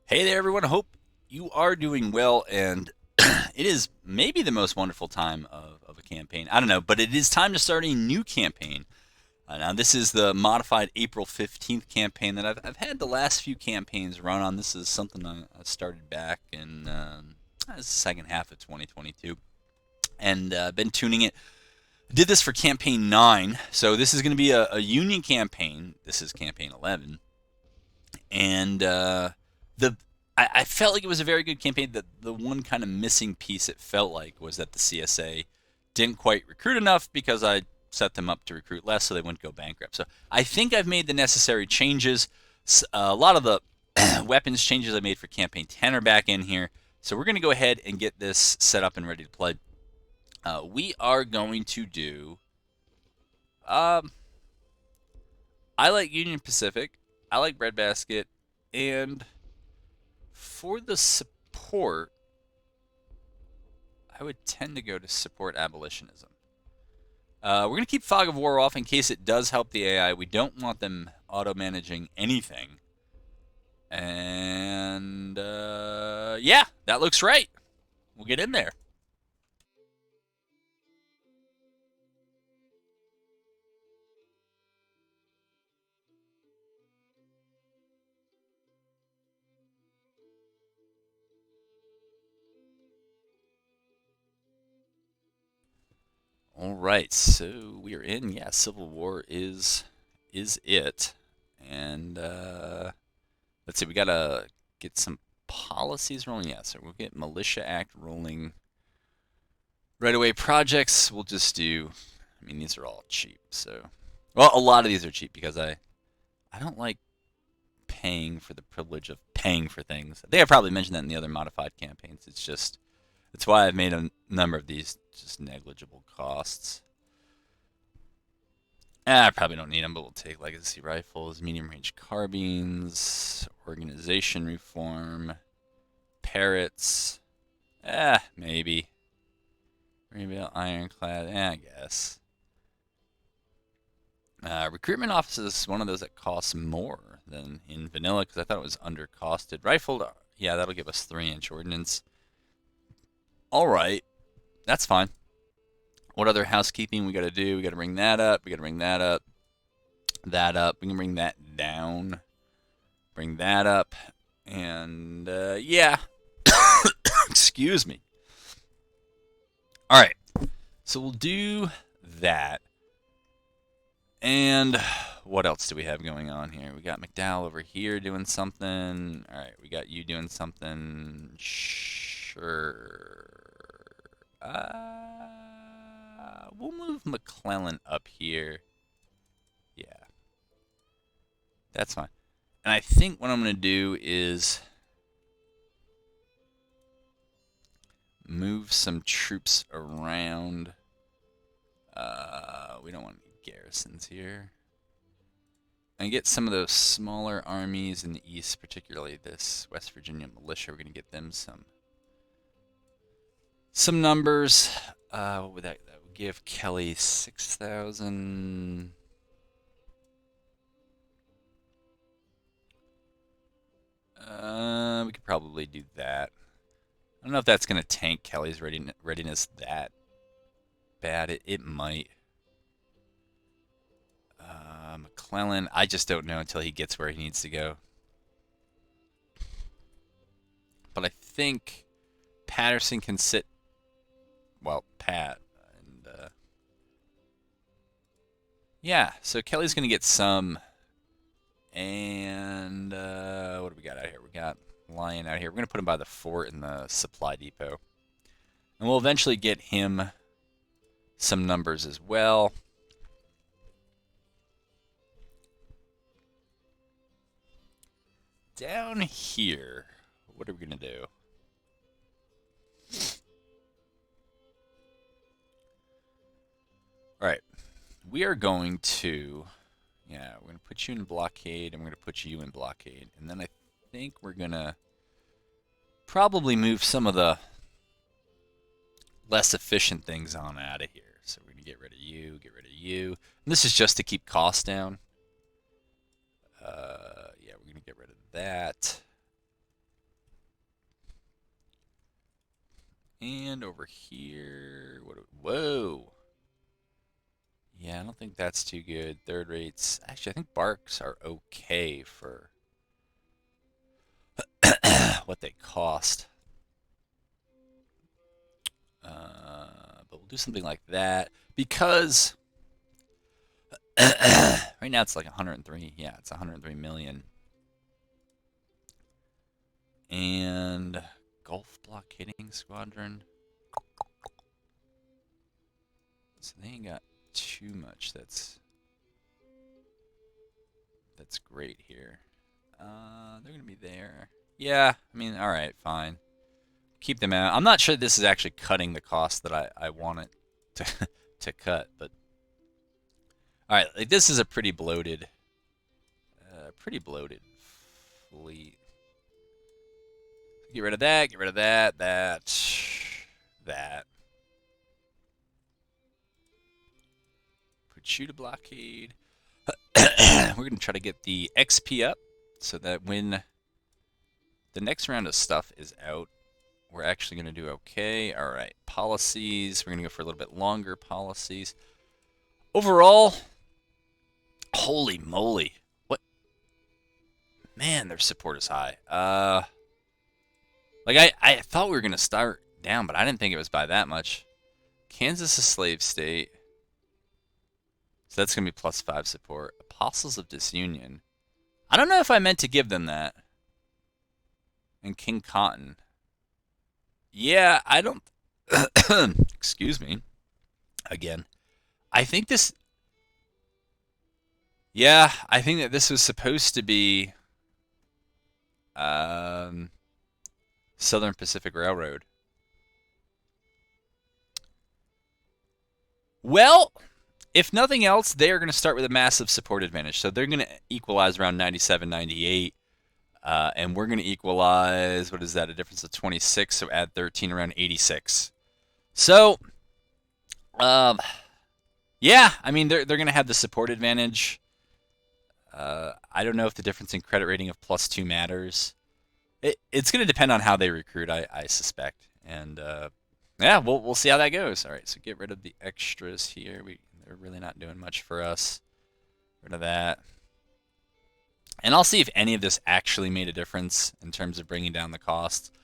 Hey there, everyone. I hope you are doing well, and it is maybe the most wonderful time of a campaign. I don't know, but it is time to start a new campaign. Now, this is the modified April 15th campaign that I've had the last few campaigns run on. This is something I started back in the second half of 2022, and been tuning it. Did this for campaign 9, so this is going to be a union campaign. This is campaign 11, and the I felt like it was a very good campaign. The one kind of missing piece it felt like was that the CSA didn't quite recruit enough because I set them up to recruit less so they wouldn't go bankrupt. So I think I've made the necessary changes. A lot of the weapons changes I made for campaign 10 are back in here. So we're going to go ahead and get this set up and ready to play. We are going to do. Um, I like Union Pacific. I like Breadbasket, and for the support, I would tend to go to support abolitionism. We're going to keep Fog of War off in case it does help the AI. We don't want them auto-managing anything. And yeah, that looks right. We'll get in there. All right, so we are in. Yeah, Civil War is it, and let's see. We gotta get some policies rolling. Yeah, so we'll get Militia Act rolling right away. Projects, we'll just do. I mean, these are all cheap. So, well, a lot of these are cheap because I don't like paying for the privilege of paying for things. I think I probably mentioned that in the other modified campaigns. It's just that's why I've made a number of these just negligible costs. I probably don't need them, but we'll take legacy rifles, medium range carbines, organization reform, parrots. Maybe. Maybe ironclad. I guess. Recruitment office is one of those that costs more than in vanilla because I thought it was undercosted. Rifled, yeah, that'll give us 3-inch ordnance. All right, that's fine. What other housekeeping we got to do? We got to bring that up. We got to bring that up. That up. We can bring that down. Bring that up. And yeah. Excuse me. All right. So we'll do that. And what else do we have going on here? We got McDowell over here doing something. All right, we got you doing something. Sure. We'll move McClellan up here. Yeah, that's fine. And I think what I'm going to do is move some troops around. We don't want any garrisons here. And get some of those smaller armies in the east, particularly this West Virginia militia. We're going to get them some numbers. What would that would give Kelly 6,000. We could probably do that. I don't know if that's going to tank Kelly's readiness that bad. It might. McClellan, I just don't know until he gets where he needs to go. But I think Patterson can sit. Well, Pat. And yeah, so Kelly's going to get some. And what do we got out here? We got Lion out here. We're going to put him by the fort in the supply depot. And we'll eventually get him some numbers as well. Down here, what are we going to do? All right, we are going to, yeah, we're going to put you in blockade, and we're going to put you in blockade. And then I think we're going to probably move some of the less efficient things on out of here. So we're going to get rid of you, get rid of you. And this is just to keep costs down. Yeah, we're going to get rid of that. And over here, whoa. Yeah, I don't think that's too good. Third rates, actually, I think barks are okay for what they cost. But we'll do something like that because right now it's like 103. Yeah, it's 103 million. And Gulf blockading squadron. So they ain't got too much that's great here. They're gonna be there. Yeah, I mean, all right, fine. Keep them out. I'm not sure this is actually cutting the cost that I want it to to cut, but all right, like this is a pretty bloated fleet. Get rid of that. Get rid of that. That. Put you to blockade. We're going to try to get the XP up so that when the next round of stuff is out, we're actually going to do okay. All right, policies. We're going to go for a little bit longer policies. Overall, holy moly. What? Man, their support is high. Like, I thought we were going to start down, but I didn't think it was by that much. Kansas a slave state. So that's going to be +5 support. Apostles of Disunion. I don't know if I meant to give them that. And King Cotton. Yeah, I don't... Excuse me. Again. I think this... Yeah, I think that this was supposed to be... Southern Pacific Railroad. Well, if nothing else, they are going to start with a massive support advantage. So they're going to equalize around 97, 98. And we're going to equalize, what is that, a difference of 26, so add 13, around 86. So, yeah, I mean, they're going to have the support advantage. I don't know if the difference in credit rating of +2 matters. It's going to depend on how they recruit, I suspect. And, yeah, we'll see how that goes. All right, so get rid of the extras here. They're really not doing much for us. Rid of that. And I'll see if any of this actually made a difference in terms of bringing down the cost.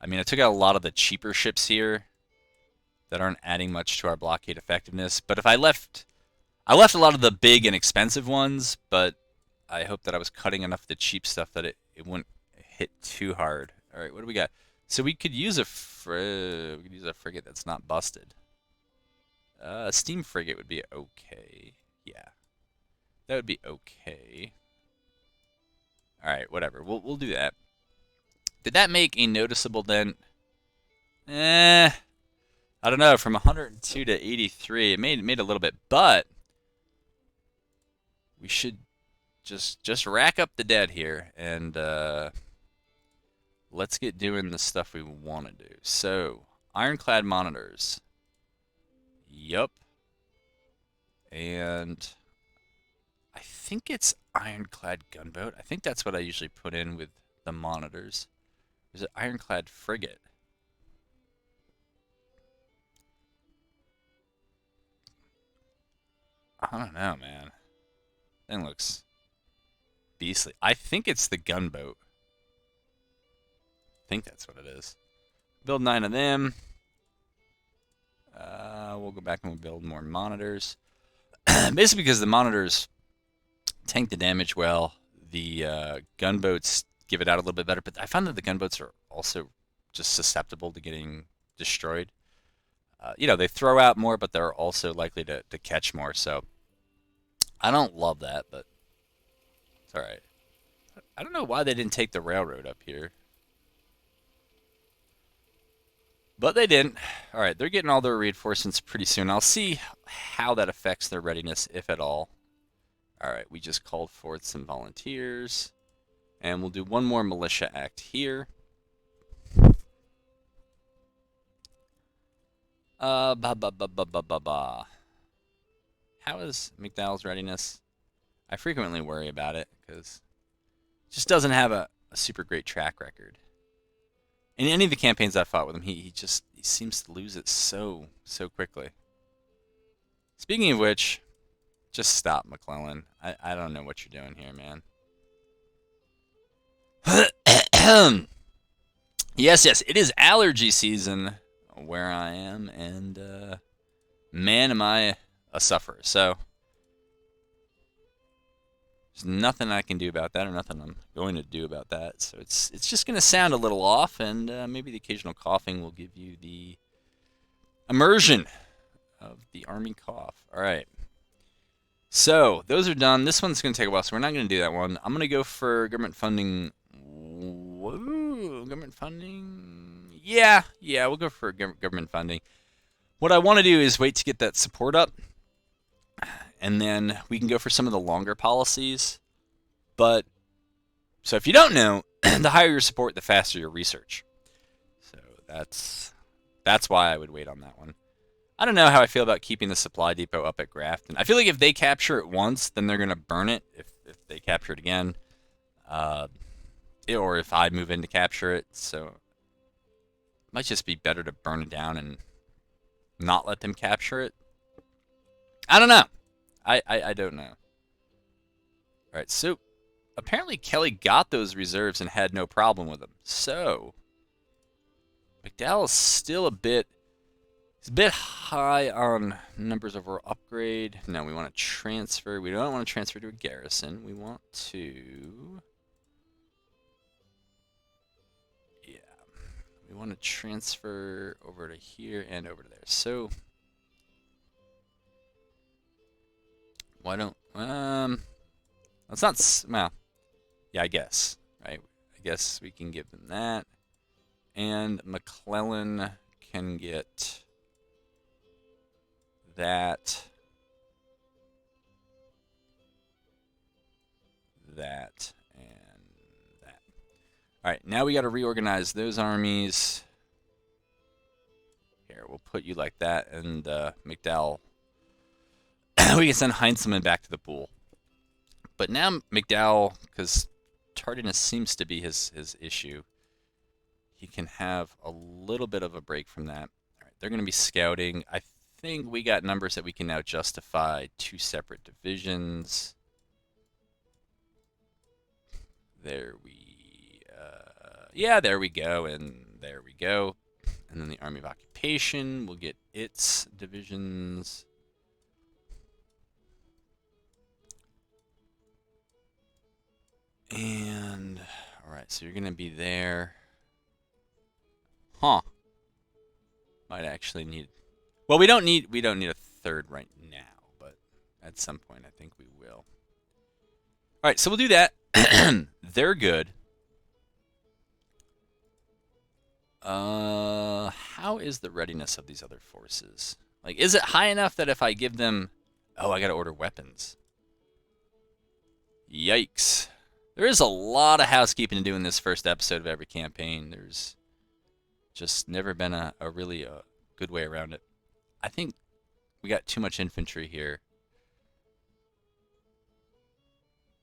I mean, I took out a lot of the cheaper ships here that aren't adding much to our blockade effectiveness. But if I left a lot of the big and expensive ones, but I hope that I was cutting enough of the cheap stuff that it wouldn't hit too hard. All right, what do we got? So we could use a frigate that's not busted. A steam frigate would be okay. Yeah, that would be okay. All right, whatever. We'll do that. Did that make a noticeable dent? I don't know. From 102 to 83, it made a little bit, but we should just rack up the dead here and let's get doing the stuff we want to do. So, ironclad monitors. Yup. And I think it's ironclad gunboat. I think that's what I usually put in with the monitors. Is it ironclad frigate? I don't know, man. Thing looks beastly. I think it's the gunboat. I think that's what it is. Build 9 of them. We'll go back and we'll build more monitors. Basically because the monitors tank the damage well. The gunboats give it out a little bit better. But I found that the gunboats are also just susceptible to getting destroyed. You know, they throw out more, but they're also likely to catch more. So I don't love that, but it's all right. I don't know why they didn't take the railroad up here. But they didn't. All right, they're getting all their reinforcements pretty soon. I'll see how that affects their readiness, if at all. All right, we just called forth some volunteers. And we'll do one more militia act here. How is McDowell's readiness? I frequently worry about it because it just doesn't have a super great track record. In any of the campaigns I've fought with him, he he seems to lose it so quickly. Speaking of which, just stop, McClellan. I don't know what you're doing here, man. Yes, it is allergy season where I am, and man, am I a sufferer. So there's nothing I can do about that, or nothing I'm going to do about that. So it's just going to sound a little off, and maybe the occasional coughing will give you the immersion of the Army cough. All right. So those are done. This one's going to take a while, so we're not going to do that one. I'm going to go for government funding. Whoa, government funding? Yeah, we'll go for government funding. What I want to do is wait to get that support up, and then we can go for some of the longer policies. But, so if you don't know, the higher your support, the faster your research. So that's why I would wait on that one. I don't know how I feel about keeping the supply depot up at Grafton. I feel like if they capture it once, then they're going to burn it if they capture it again. Or if I move in to capture it. So it might just be better to burn it down and not let them capture it. I don't know. I don't know. All right, so apparently Kelly got those reserves and had no problem with them. So McDowell's still a bit high on numbers over upgrade. No, we want to transfer. We don't want to transfer to a garrison. We want to... Yeah. We want to transfer over to here and over to there. So... Why don't... That's not... Well, yeah, I guess. Right? I guess we can give them that. And McClellan can get... that, and that. All right, now we got to reorganize those armies. Here, we'll put you like that, and McDowell. We can send Heinzelman back to the pool. But now McDowell, because tardiness seems to be his issue, he can have a little bit of a break from that. All right, they're going to be scouting. I think we got numbers that we can now justify 2 separate divisions. There we go, and there we go. And then the Army of Occupation will get its divisions. And, all right, so you're going to be there. Huh. Might actually need... Well, we don't need a third right now, but at some point I think we will. All right, so we'll do that. They're good. How is the readiness of these other forces? Like, is it high enough that if I give them... Oh, I got to order weapons. Yikes. There is a lot of housekeeping to do in this first episode of every campaign. There's just never been a really good way around it. I think we got too much infantry here.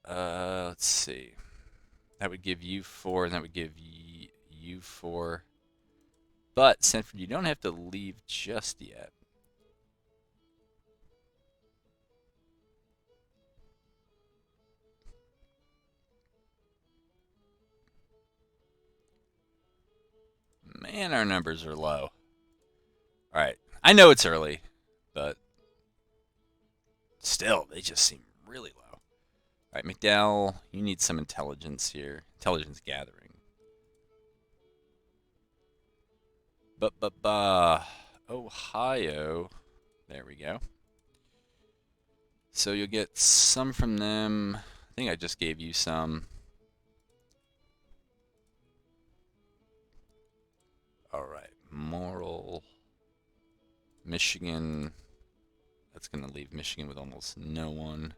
Let's see. That would give you 4, and that would give you 4. But, Sanford, you don't have to leave just yet. Man, our numbers are low. Alright, I know it's early, but still, they just seem really low. Alright, McDowell, you need some intelligence here. Intelligence gathering. Ohio. There we go. So you'll get some from them. I think I just gave you some. Alright, Moral. Michigan. That's going to leave Michigan with almost no one.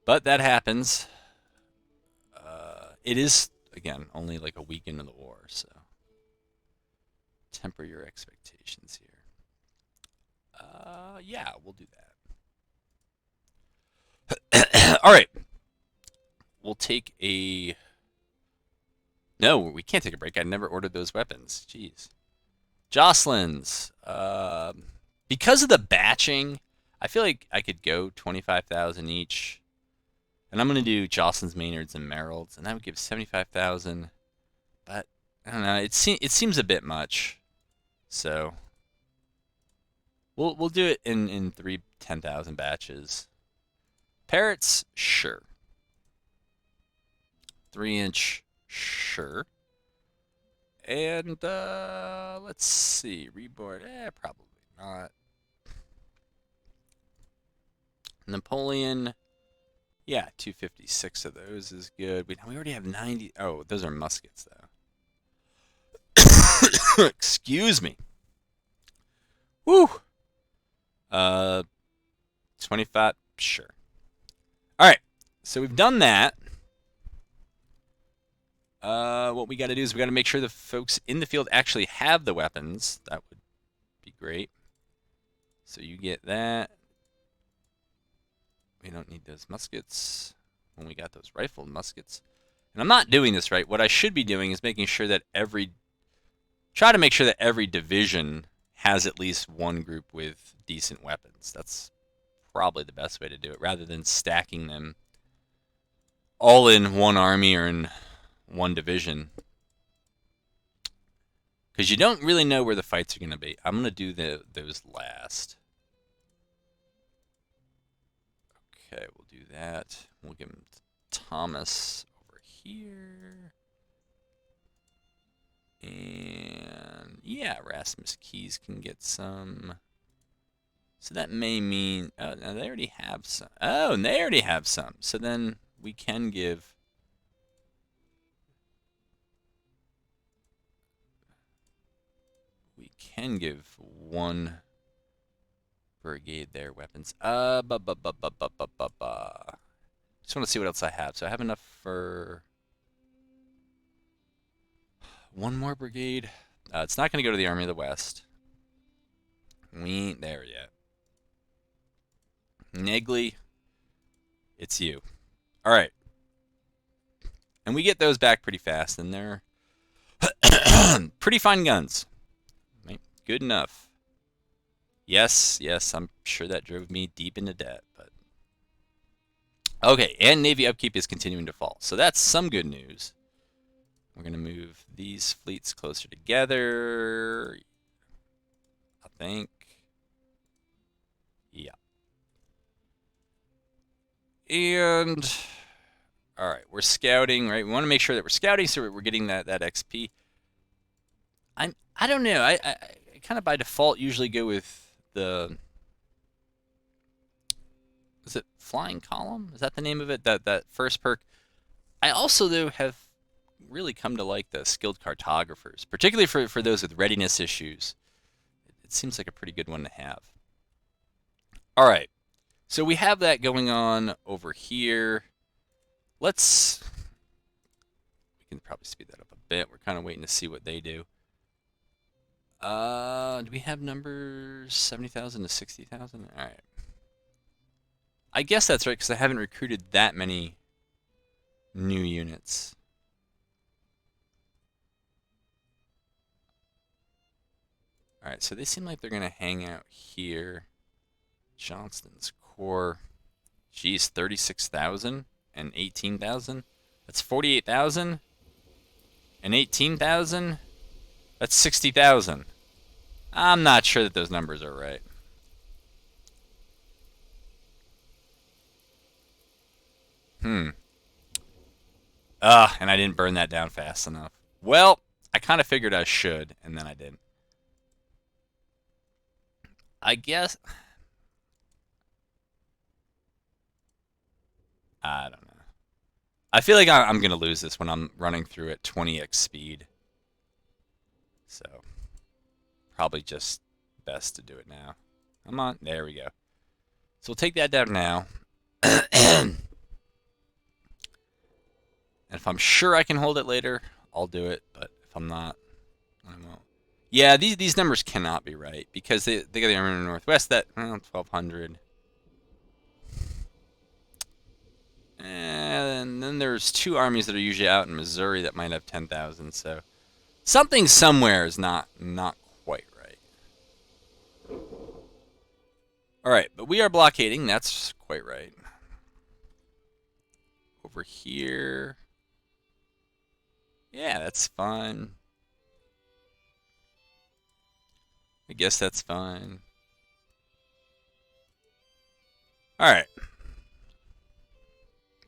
But that happens. It is, again, only like a week into the war, so temper your expectations here. Yeah, we'll do that. All right. We'll take a... No, we can't take a break. I never ordered those weapons. Jeez. Jocelyn's. Because of the batching, I feel like I could go 25,000 each. And I'm going to do Jocelyn's, Maynard's, and Merrill's, and that would give 75,000. But I don't know. It seems a bit much. So we'll do it in three 10,000 batches. Parrots, sure. 3-inch, sure. And let's see, reborn, probably not. Napoleon, yeah, 256 of those is good. We already have 90. Oh, those are muskets though. Excuse me. Woo. 25, sure. All right, so we've done that. What we got to do is we got to make sure the folks in the field actually have the weapons. That would be great. So you get that. We don't need those muskets when we got those rifled muskets. And I'm not doing this right. What I should be doing is making sure that try to make sure that every division has at least one group with decent weapons. That's probably the best way to do it, rather than stacking them all in one army or in one division. Because you don't really know where the fights are going to be. I'm going to do those last. Okay, we'll do that. We'll give him Thomas over here. And yeah, Rasmus Keys can get some. So that may mean, oh, now they already have some. Oh, and they already have some. So then we can give one brigade their weapons. Just want to see what else I have. So I have enough for one more brigade. It's not going to go to the Army of the West. We ain't there yet. Negley, it's you. All right. And we get those back pretty fast, and they're pretty fine guns. Right? Good enough. Yes, I'm sure that drove me deep into debt, but okay, and Navy upkeep is continuing to fall. So that's some good news. We're going to move these fleets closer together, I think. Yeah. And all right, we're scouting, right? We want to make sure that we're scouting so we're getting that XP. I don't know. I kind of by default usually go with the, is it Flying Column? Is that the name of it? That first perk. I also though have really come to like the skilled cartographers, particularly for those with readiness issues. It seems like a pretty good one to have. All right, so we have that going on over here. We can probably speed that up a bit. We're kind of waiting to see what they do. Do we have numbers 70,000 to 60,000? All right. I guess that's right, because I haven't recruited that many new units. All right, so they seem like they're going to hang out here. Johnston's Corps. Geez, 36,000 and 18,000. That's 48,000 and 18,000. That's 60,000. I'm not sure that those numbers are right. And I didn't burn that down fast enough. Well, I kind of figured I should, and then I didn't. I guess. I don't know. I feel like I'm going to lose this when I'm running through at 20x speed. So, probably just best to do it now. Come on. There we go. So we'll take that down now. And if I'm sure I can hold it later, I'll do it. But if I'm not, I won't. Yeah, these numbers cannot be right, because they got the Army in the Northwest that 1,200. And then there's two armies that are usually out in Missouri that might have 10,000. So something somewhere is not quite All right, but we are blockading. That's quite right. Over here. Yeah, that's fine. I guess that's fine. All right.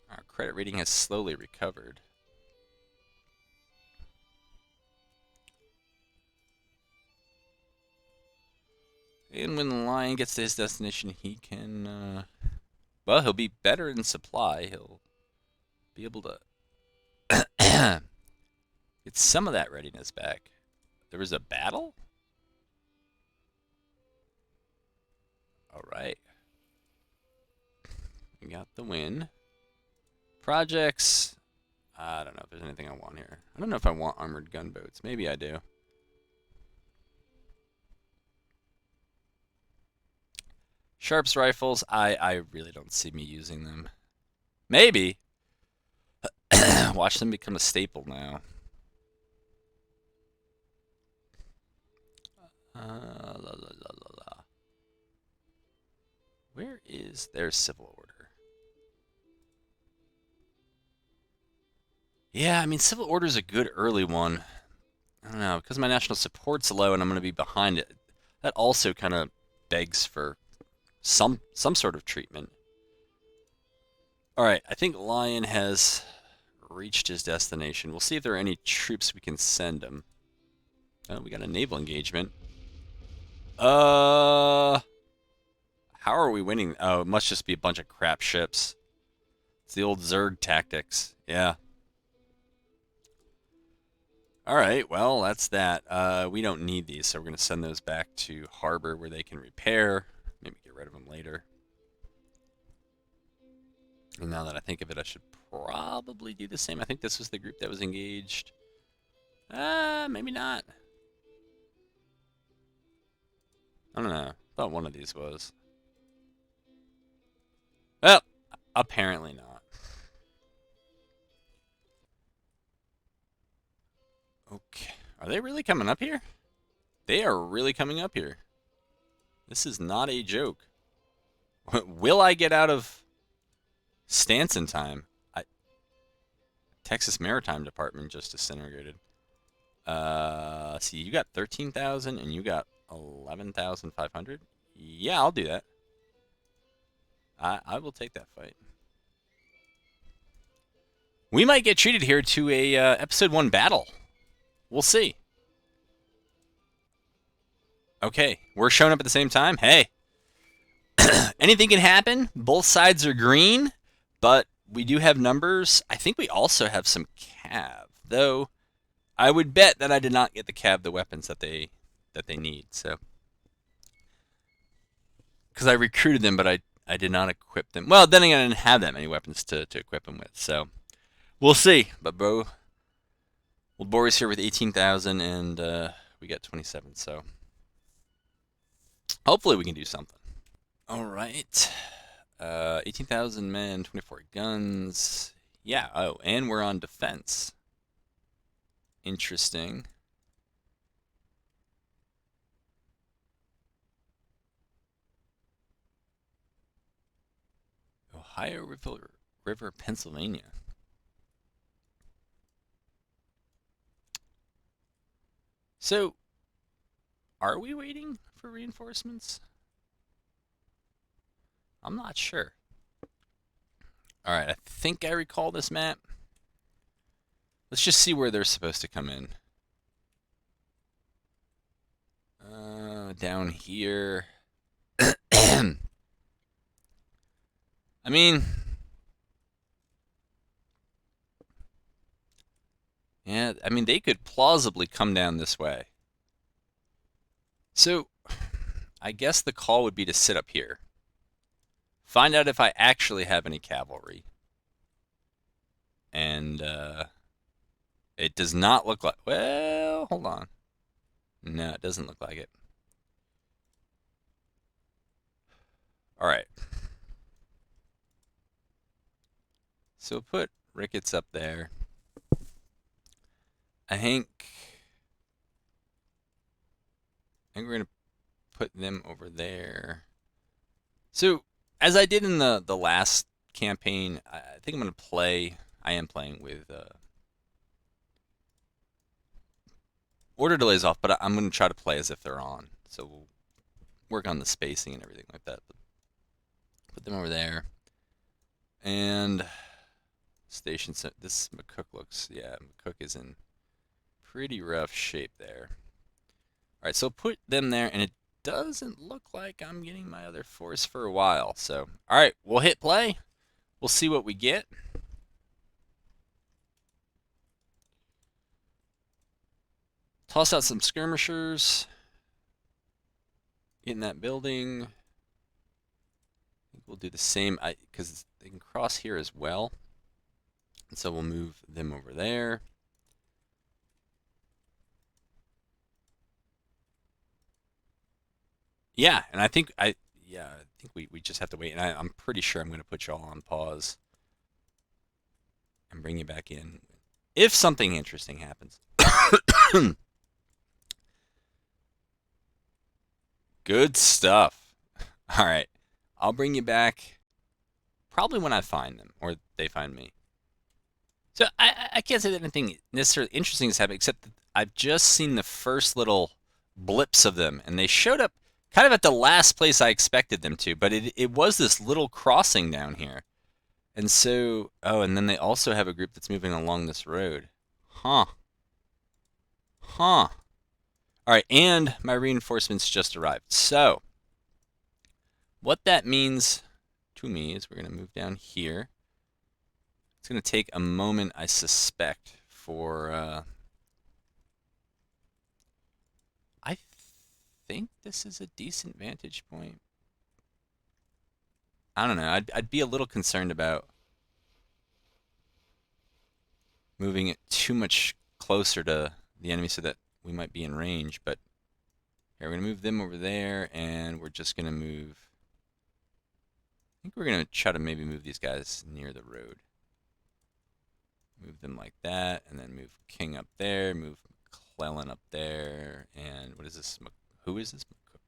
Our credit rating has slowly recovered. And when the lion gets to his destination, he can, well, he'll be better in supply. He'll be able to get some of that readiness back. There was a battle? All right. We got the win. Projects. I don't know if there's anything I want here. I don't know if I want armored gunboats. Maybe I do. Sharps rifles. I really don't see me using them. Maybe. Watch them become a staple now. La, la, la, la, la. Where is their civil order? Yeah, I mean, civil order is a good early one. I don't know, because my national support's low and I'm going to be behind it. That also kind of begs for some sort of treatment. All right, I think Lion has reached his destination. We'll see if there are any troops we can send him. Oh, we got a naval engagement. How are we winning? Oh, it must just be a bunch of crap ships. It's the old Zerg tactics. Yeah. All right, well, that's that. We don't need these, so we're going to send those back to Harbor where they can repair. Maybe get rid of them later. And now that I think of it, I should probably do the same. I think this was the group that was engaged. Maybe not. I don't know. I thought one of these was. Well, apparently not. Okay. Are they really coming up here? They are really coming up here. This is not a joke. Will I get out of stance in time? Texas Maritime Department just disintegrated. See, you got 13,000 and you got 11,500. Yeah, I'll do that. I will take that fight. We might get treated here to a episode 1 battle. We'll see. Okay, we're showing up at the same time. Hey, anything can happen. Both sides are green, but we do have numbers. I think we also have some cav, though. I would bet that I did not get the cav the weapons that they need. So, because I recruited them, but I did not equip them. Well, then again, I didn't have that many weapons to equip them with. So, we'll see. But Old Boris here with 18,000, and we got 27. So, hopefully, we can do something. All right. 18,000 men, 24 guns. Yeah, oh, and we're on defense. Interesting. Ohio River, Pennsylvania. So, are we waiting for reinforcements? I'm not sure. All right, I think I recall this map. Let's just see where they're supposed to come in. Down here. I mean, yeah, I mean, they could plausibly come down this way. So, I guess the call would be to sit up here. Find out if I actually have any cavalry. And, it does not look like... Well, hold on. No, it doesn't look like it. Alright. So put Ricketts up there. I think we're going to put them over there. So, as I did in the last campaign, I think I'm going to play. I am playing with order delays off, but I'm going to try to play as if they're on. So we'll work on the spacing and everything like that. But put them over there. And station. This McCook looks. Yeah, McCook is in pretty rough shape there. All right, so put them there, and it doesn't look like I'm getting my other force for a while. So, all right, we'll hit play. We'll see what we get. Toss out some skirmishers. Get in that building. I think we'll do the same because they can cross here as well. And so we'll move them over there. Yeah, and I think we just have to wait. And I'm pretty sure I'm going to put y'all on pause and bring you back in if something interesting happens. Good stuff. All right. I'll bring you back probably when I find them or they find me. So I can't say that anything necessarily interesting has happened, except that I've just seen the first little blips of them, and they showed up kind of at the last place I expected them to, but it was this little crossing down here. And so, oh, and then they also have a group that's moving along this road. Huh. Huh. All right, and my reinforcements just arrived. So, what that means to me is we're going to move down here. It's going to take a moment, I suspect, for... I think this is a decent vantage point. I don't know. I'd be a little concerned about moving it too much closer to the enemy so that we might be in range. But here, we're going to move them over there, and we're just going to move... I think we're going to try to maybe move these guys near the road. Move them like that, and then move King up there, move McClellan up there, and what is this? Who is this? McCook.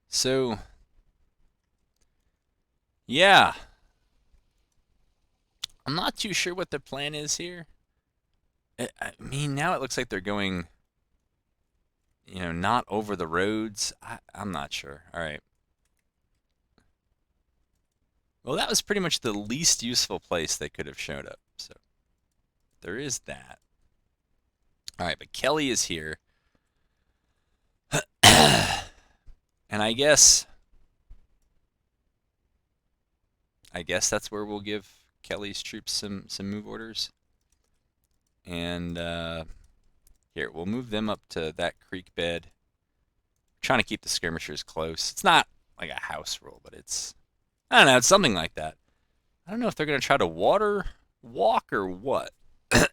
So, yeah. I'm not too sure what the plan is here. I mean, now it looks like they're going, not over the roads. I'm not sure. All right. Well, that was pretty much the least useful place they could have showed up. So, there is that. All right, but Kelly is here. And I guess that's where we'll give Kelly's troops some move orders. And here, we'll move them up to that creek bed. I'm trying to keep the skirmishers close. It's not like a house rule, but it's, I don't know, it's something like that. I don't know if they're going to try to water walk or what.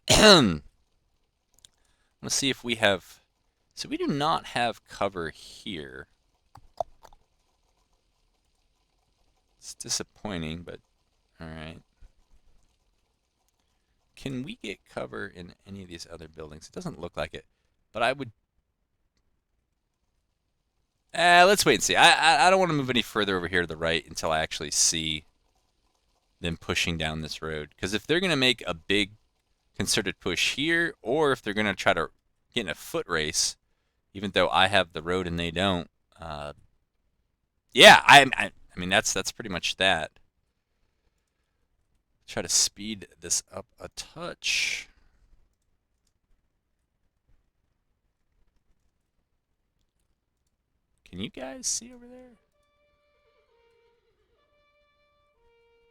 Let's see if we have... So we do not have cover here. It's disappointing, but all right. Can we get cover in any of these other buildings? It doesn't look like it, but I would... let's wait and see. I don't want to move any further over here to the right until I actually see them pushing down this road. Because if they're going to make a big concerted push here, or if they're going to try to get in a foot race, even though I have the road and they don't, yeah, I mean that's pretty much that. Try to speed this up a touch. Can you guys see over there?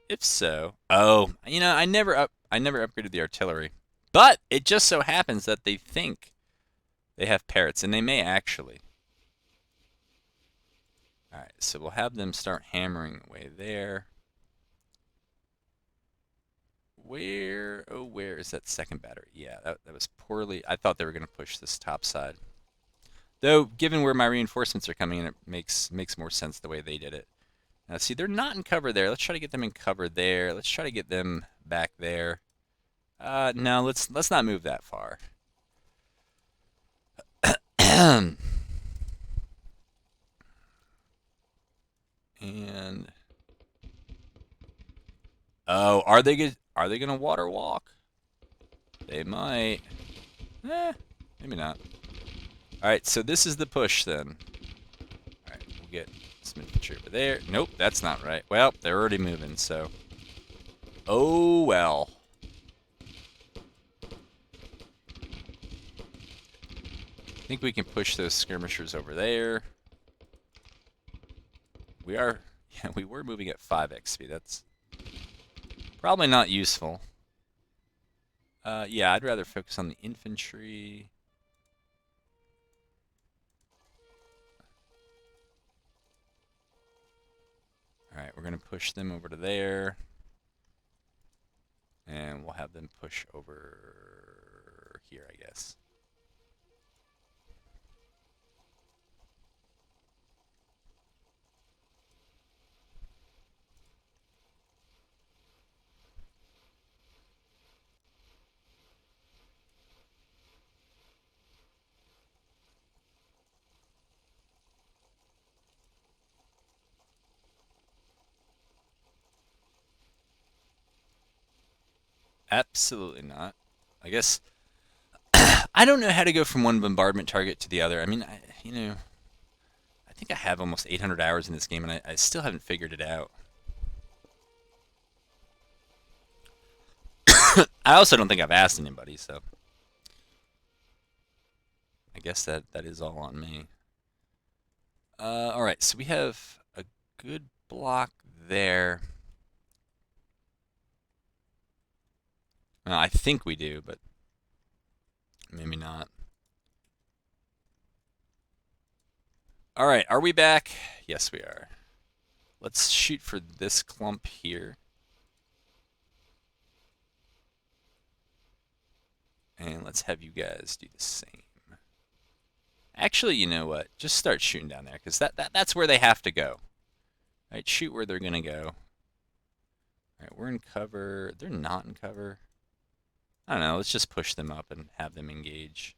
If so, oh, I never upgraded the artillery, but it just so happens that they think they have parrots, and they may actually. All right, so we'll have them start hammering away there. Where is that second battery? Yeah, that was poorly. I thought they were going to push this top side. Though, given where my reinforcements are coming in, it makes more sense the way they did it. Now, see, they're not in cover there. Let's try to get them in cover there. Let's try to get them back there. No, let's not move that far. And oh, are they gonna water walk? They might. Maybe not. All right, so this is the push then. All right, we'll get some infantry over there. Nope, that's not right. Well, they're already moving, so. Oh well. I think we can push those skirmishers over there. We are, yeah, we were moving at 5x speed. That's probably not useful. Yeah, I'd rather focus on the infantry. All right, we're going to push them over to there. And we'll have them push over here, I guess. Absolutely not. I guess I don't know how to go from one bombardment target to the other. I mean, I think I have almost 800 hours in this game, and I still haven't figured it out. I also don't think I've asked anybody, so I guess that is all on me. All right, so we have a good block there. I think we do, but maybe not. All right, are we back? Yes, we are. Let's shoot for this clump here. And let's have you guys do the same. Actually, you know what? Just start shooting down there, because that's where they have to go. All right, shoot where they're going to go. All right, we're in cover. They're not in cover. I don't know. Let's just push them up and have them engage.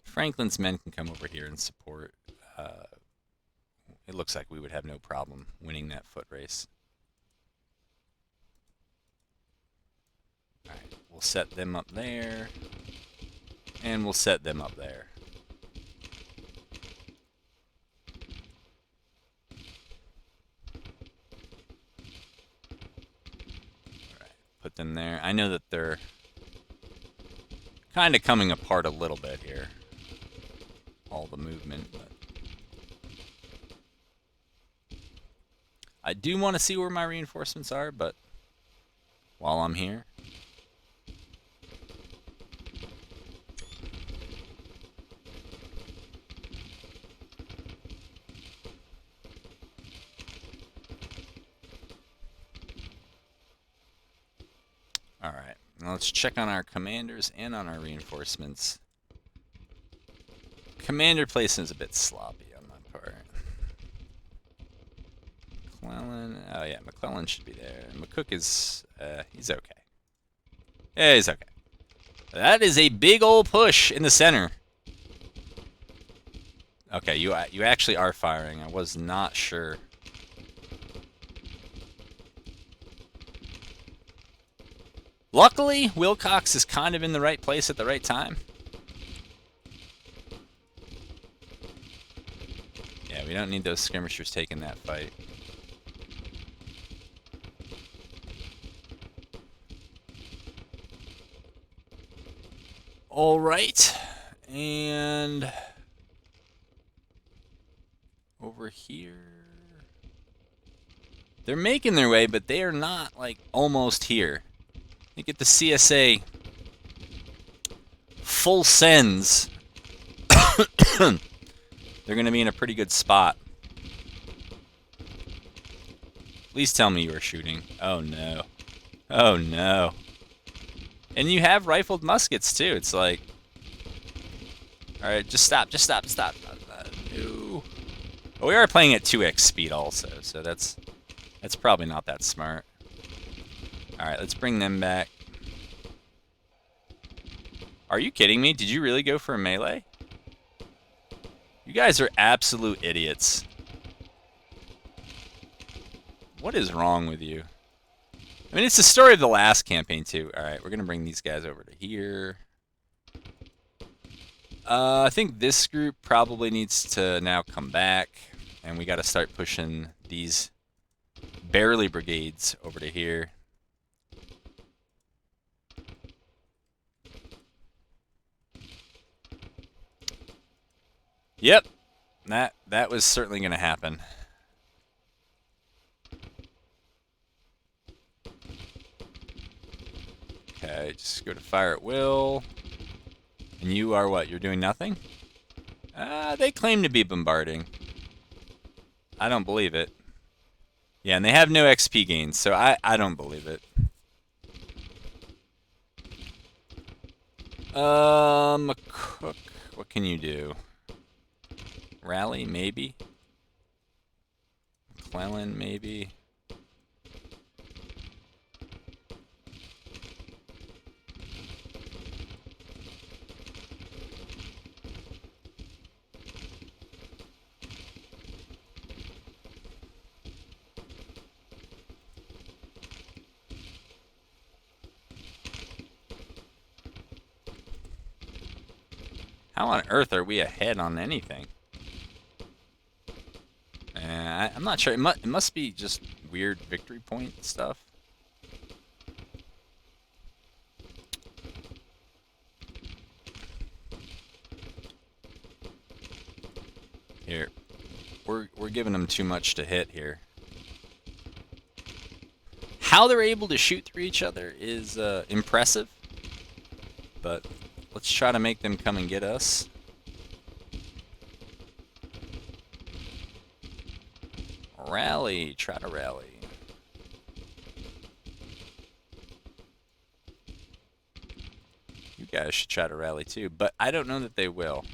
Franklin's men can come over here and support. It looks like we would have no problem winning that foot race. All right, we'll set them up there. And we'll set them up there. All right, put them there. I know that they're kind of coming apart a little bit here. All the movement, but I do want to see where my reinforcements are, but while I'm here. All right, now let's check on our commanders and on our reinforcements. Commander placement is a bit sloppy on my part. McClellan, oh yeah, McClellan should be there. McCook is, he's okay. Yeah, he's okay. That is a big old push in the center. Okay, you actually are firing. I was not sure. Luckily, Wilcox is kind of in the right place at the right time. Yeah, we don't need those skirmishers taking that fight. All right, and over here, they're making their way, but they are not like almost here. They get the CSA full sends. They're going to be in a pretty good spot. Please tell me you are shooting. Oh no. Oh no. And you have rifled muskets too. It's like, all right, just stop, just stop, stop. No. But we are playing at 2x speed also, so that's probably not that smart. Alright, let's bring them back. Are you kidding me? Did you really go for a melee? You guys are absolute idiots. What is wrong with you? I mean, it's the story of the last campaign, too. Alright, we're going to bring these guys over to here. I think this group probably needs to now come back. And we got to start pushing these barely brigades over to here. Yep, that was certainly going to happen. Okay, just go to fire at will. And you are what? You're doing nothing? They claim to be bombarding. I don't believe it. Yeah, and they have no XP gains, so I don't believe it. Cook, what can you do? Rally, maybe? McClellan, maybe? How on earth are we ahead on anything? I'm not sure. It must be just weird victory point stuff. Here, we're giving them too much to hit here. How they're able to shoot through each other is impressive, but let's try to make them come and get us. Rally, try to rally. You guys should try to rally too, but I don't know that they will.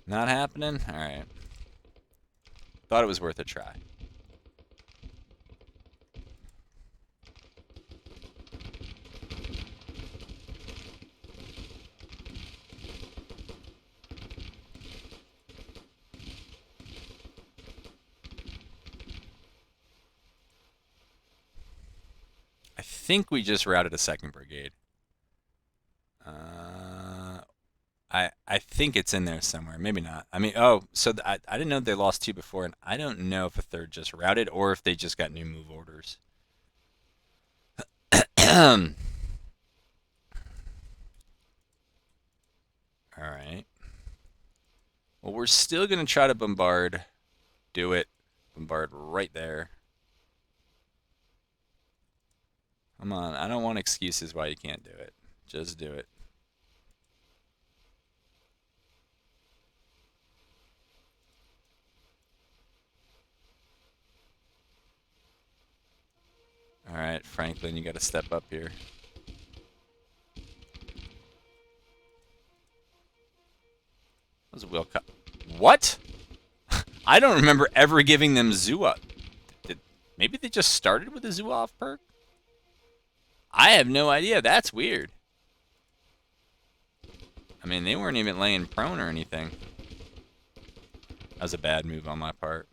Not happening? Alright. Thought it was worth a try. I think we just routed a second brigade. I think it's in there somewhere. Maybe not. I mean, oh, so I didn't know they lost two before, and I don't know if a third just routed or if they just got new move orders. All right. Well, we're still going to try to bombard. Do it. Bombard right there. Come on. I don't want excuses why you can't do it. Just do it. All right, Franklin, you got to step up here. That was a Wilcox. What? I don't remember ever giving them Zua. Maybe they just started with a Zua perk? I have no idea. That's weird. I mean, they weren't even laying prone or anything. That was a bad move on my part.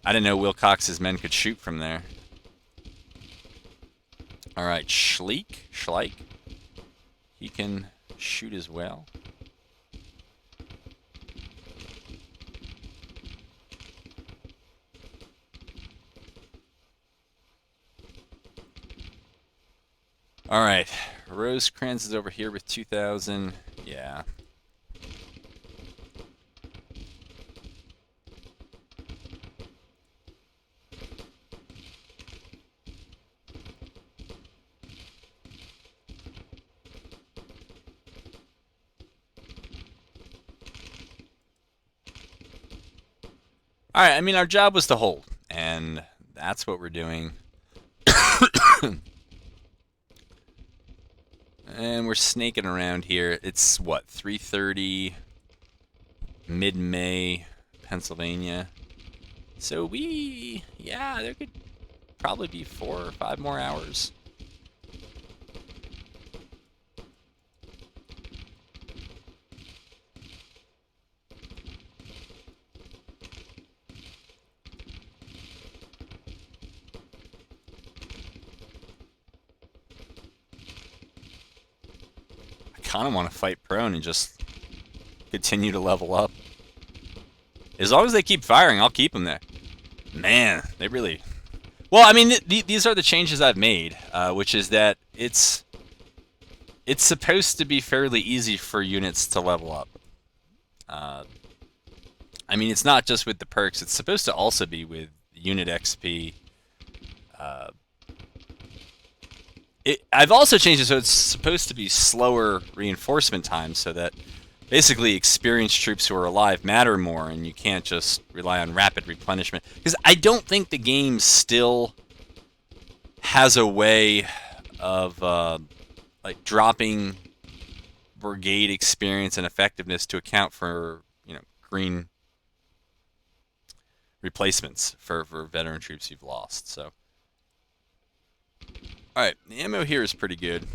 I didn't know Wilcox's men could shoot from there. All right, Schleich. He can shoot as well. All right, Rosecrans is over here with 2,000. Yeah. All right, I mean, our job was to hold, and that's what we're doing. And we're snaking around here. It's, what, 3:30, mid-May, Pennsylvania. So yeah, there could probably be 4 or 5 more hours. I kind of want to fight prone and just continue to level up. As long as they keep firing, I'll keep them there. Man, they really... Well, I mean, these are the changes I've made, which is that it's supposed to be fairly easy for units to level up. I mean, it's not just with the perks. It's supposed to also be with unit XP. I've also changed it so it's supposed to be slower reinforcement times, so that basically experienced troops who are alive matter more, and you can't just rely on rapid replenishment. Because I don't think the game still has a way of like dropping brigade experience and effectiveness to account for, you know, green replacements for veteran troops you've lost. So, all right, the ammo here is pretty good.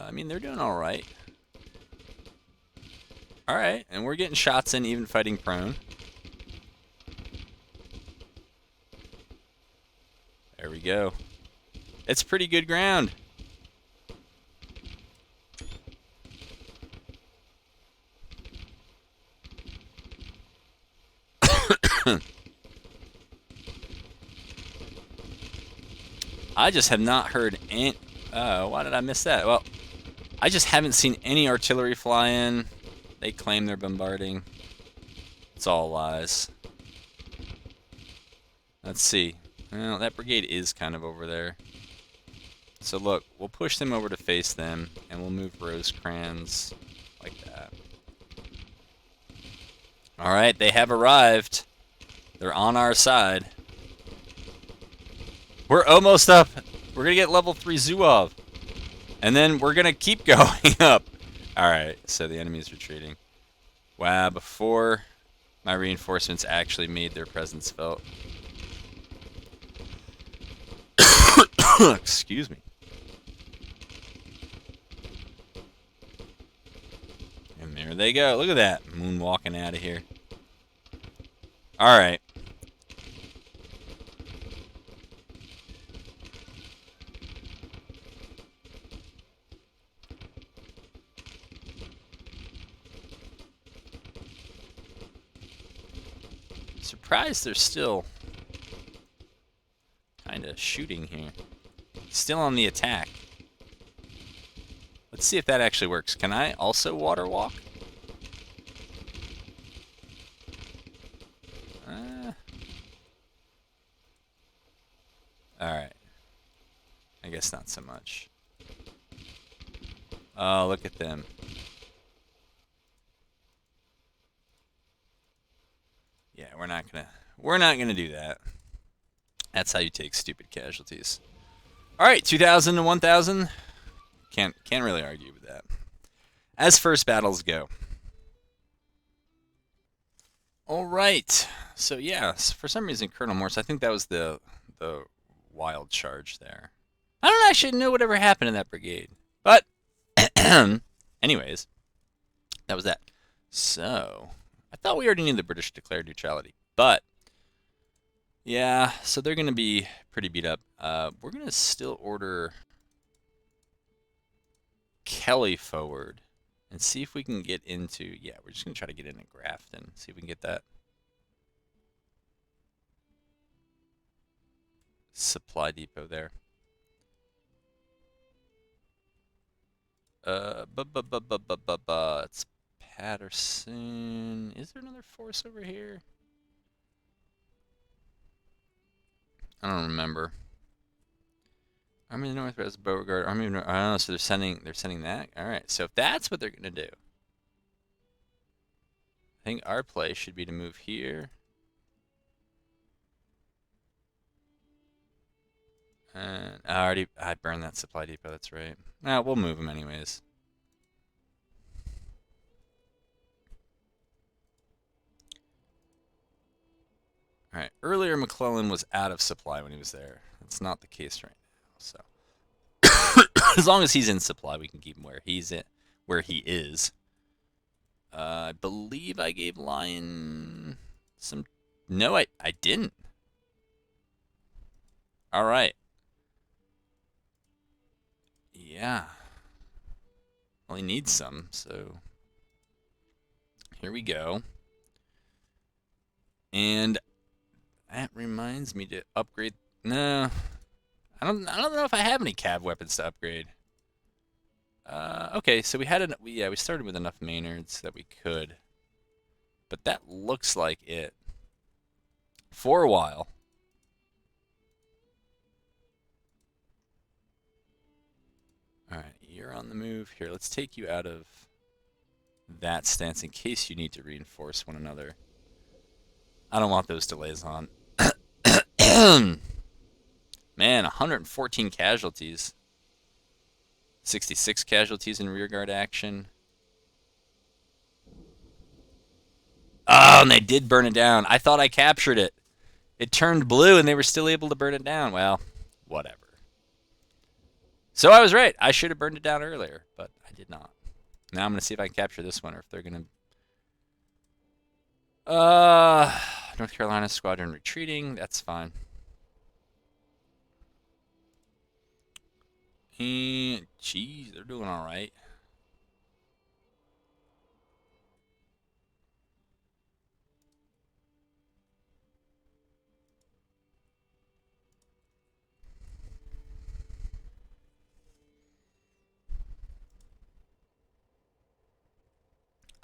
I mean, they're doing all right. All right, and we're getting shots in, even fighting prone. There we go. It's pretty good ground. I just have not heard any... why did I miss that? Well, I just haven't seen any artillery fly in. They claim they're bombarding. It's all lies. Let's see. Well, that brigade is kind of over there. So look, we'll push them over to face them, and we'll move Rosecrans like that. Alright, they have arrived. They're on our side. We're almost up. We're going to get level 3 Zuov. And then we're going to keep going up. Alright, so the enemy's retreating. Wow, before my reinforcements actually made their presence felt. Excuse me. And there they go. Look at that. Moonwalking out of here. Alright. Surprised they're still kind of shooting here. Still on the attack. Let's see if that actually works. Can I also water walk? Alright. I guess not so much. Oh, look at them. Yeah, we're not gonna do that. That's how you take stupid casualties. Alright, 2,000 to 1,000. Can't really argue with that. As first battles go. Alright. So yeah, for some reason Colonel Morse, I think that was the wild charge there. I don't actually know whatever happened in that brigade. But anyways, that was that. So I thought we already knew the British declared neutrality, but yeah, so they're going to be pretty beat up. We're going to still order Kelly forward and see if we can get into... Yeah, we're just going to try to get into Grafton, see if we can get that supply depot there. It's Patterson. Is there another force over here? I don't remember. Army of the Northwest, Beauregard, Army of the North. I don't know. So they're sending that. All right. So if that's what they're gonna do, I think our play should be to move here. And I burned that supply depot. That's right. Nah, we'll move them anyways. All right. Earlier, McClellan was out of supply when he was there. That's not the case right now. So, as long as he's in supply, we can keep him where he is. I believe I gave Lion some. No, I didn't. All right. Yeah. Well, he needs some, so here we go. And that reminds me to upgrade. No, I don't know if I have any cav weapons to upgrade. Okay, so we started with enough Maynards that we could, but that looks like it for a while. All right, you're on the move here. Let's take you out of that stance in case you need to reinforce one another. I don't want those delays on. Man, 114 casualties. 66 casualties in rearguard action. Oh, and they did burn it down. I thought I captured it. It turned blue and they were still able to burn it down. Well, whatever. So I was right. I should have burned it down earlier, but I did not. Now I'm going to see if I can capture this one or if they're going to... North Carolina squadron retreating. That's fine. And, geez, they're doing all right.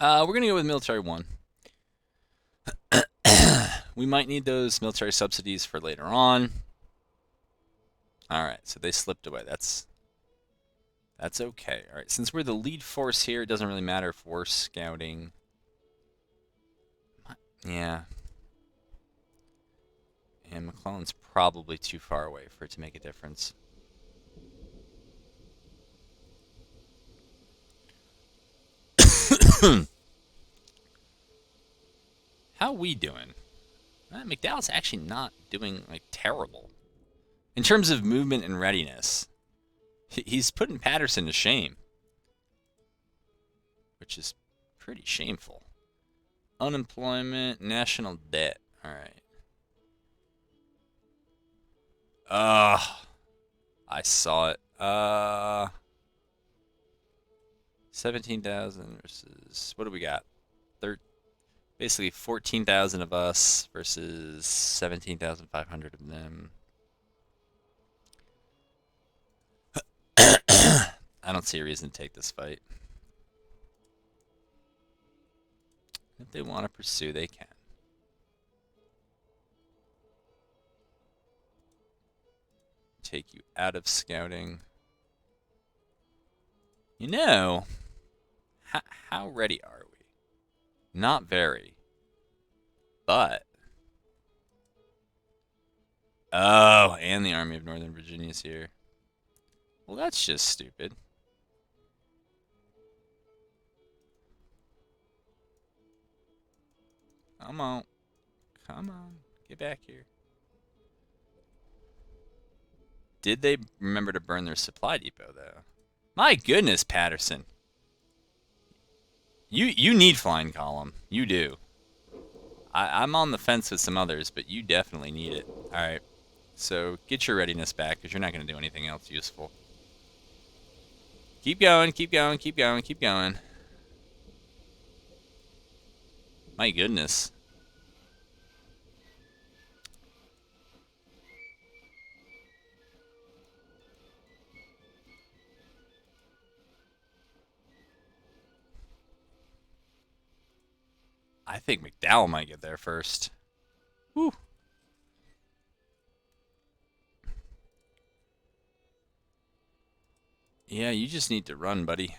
We're going to go with military 1. We might need those military subsidies for later on. All right, so they slipped away. That's okay. All right, since we're the lead force here, it doesn't really matter if we're scouting. Yeah. And McClellan's probably too far away for it to make a difference. How we doing? McDowell's actually not doing like terrible in terms of movement and readiness. He's putting Patterson to shame, which is pretty shameful. Unemployment, national debt. All right. I saw it. 17,000 versus, what do we got? Basically 14,000 of us versus 17,500 of them. I don't see a reason to take this fight. If they want to pursue, they can. Take you out of scouting. You know, how ready are we? Not very. But... Oh, and the Army of Northern Virginia's here. Well, that's just stupid. Come on. Come on. Get back here. Did they remember to burn their supply depot, though? My goodness, Patterson. You need flying column. You do. I'm on the fence with some others, but you definitely need it. Alright. So, get your readiness back, because you're not going to do anything else useful. Keep going, keep going, keep going, keep going. My goodness. I think McDowell might get there first. Whew. Yeah, you just need to run, buddy.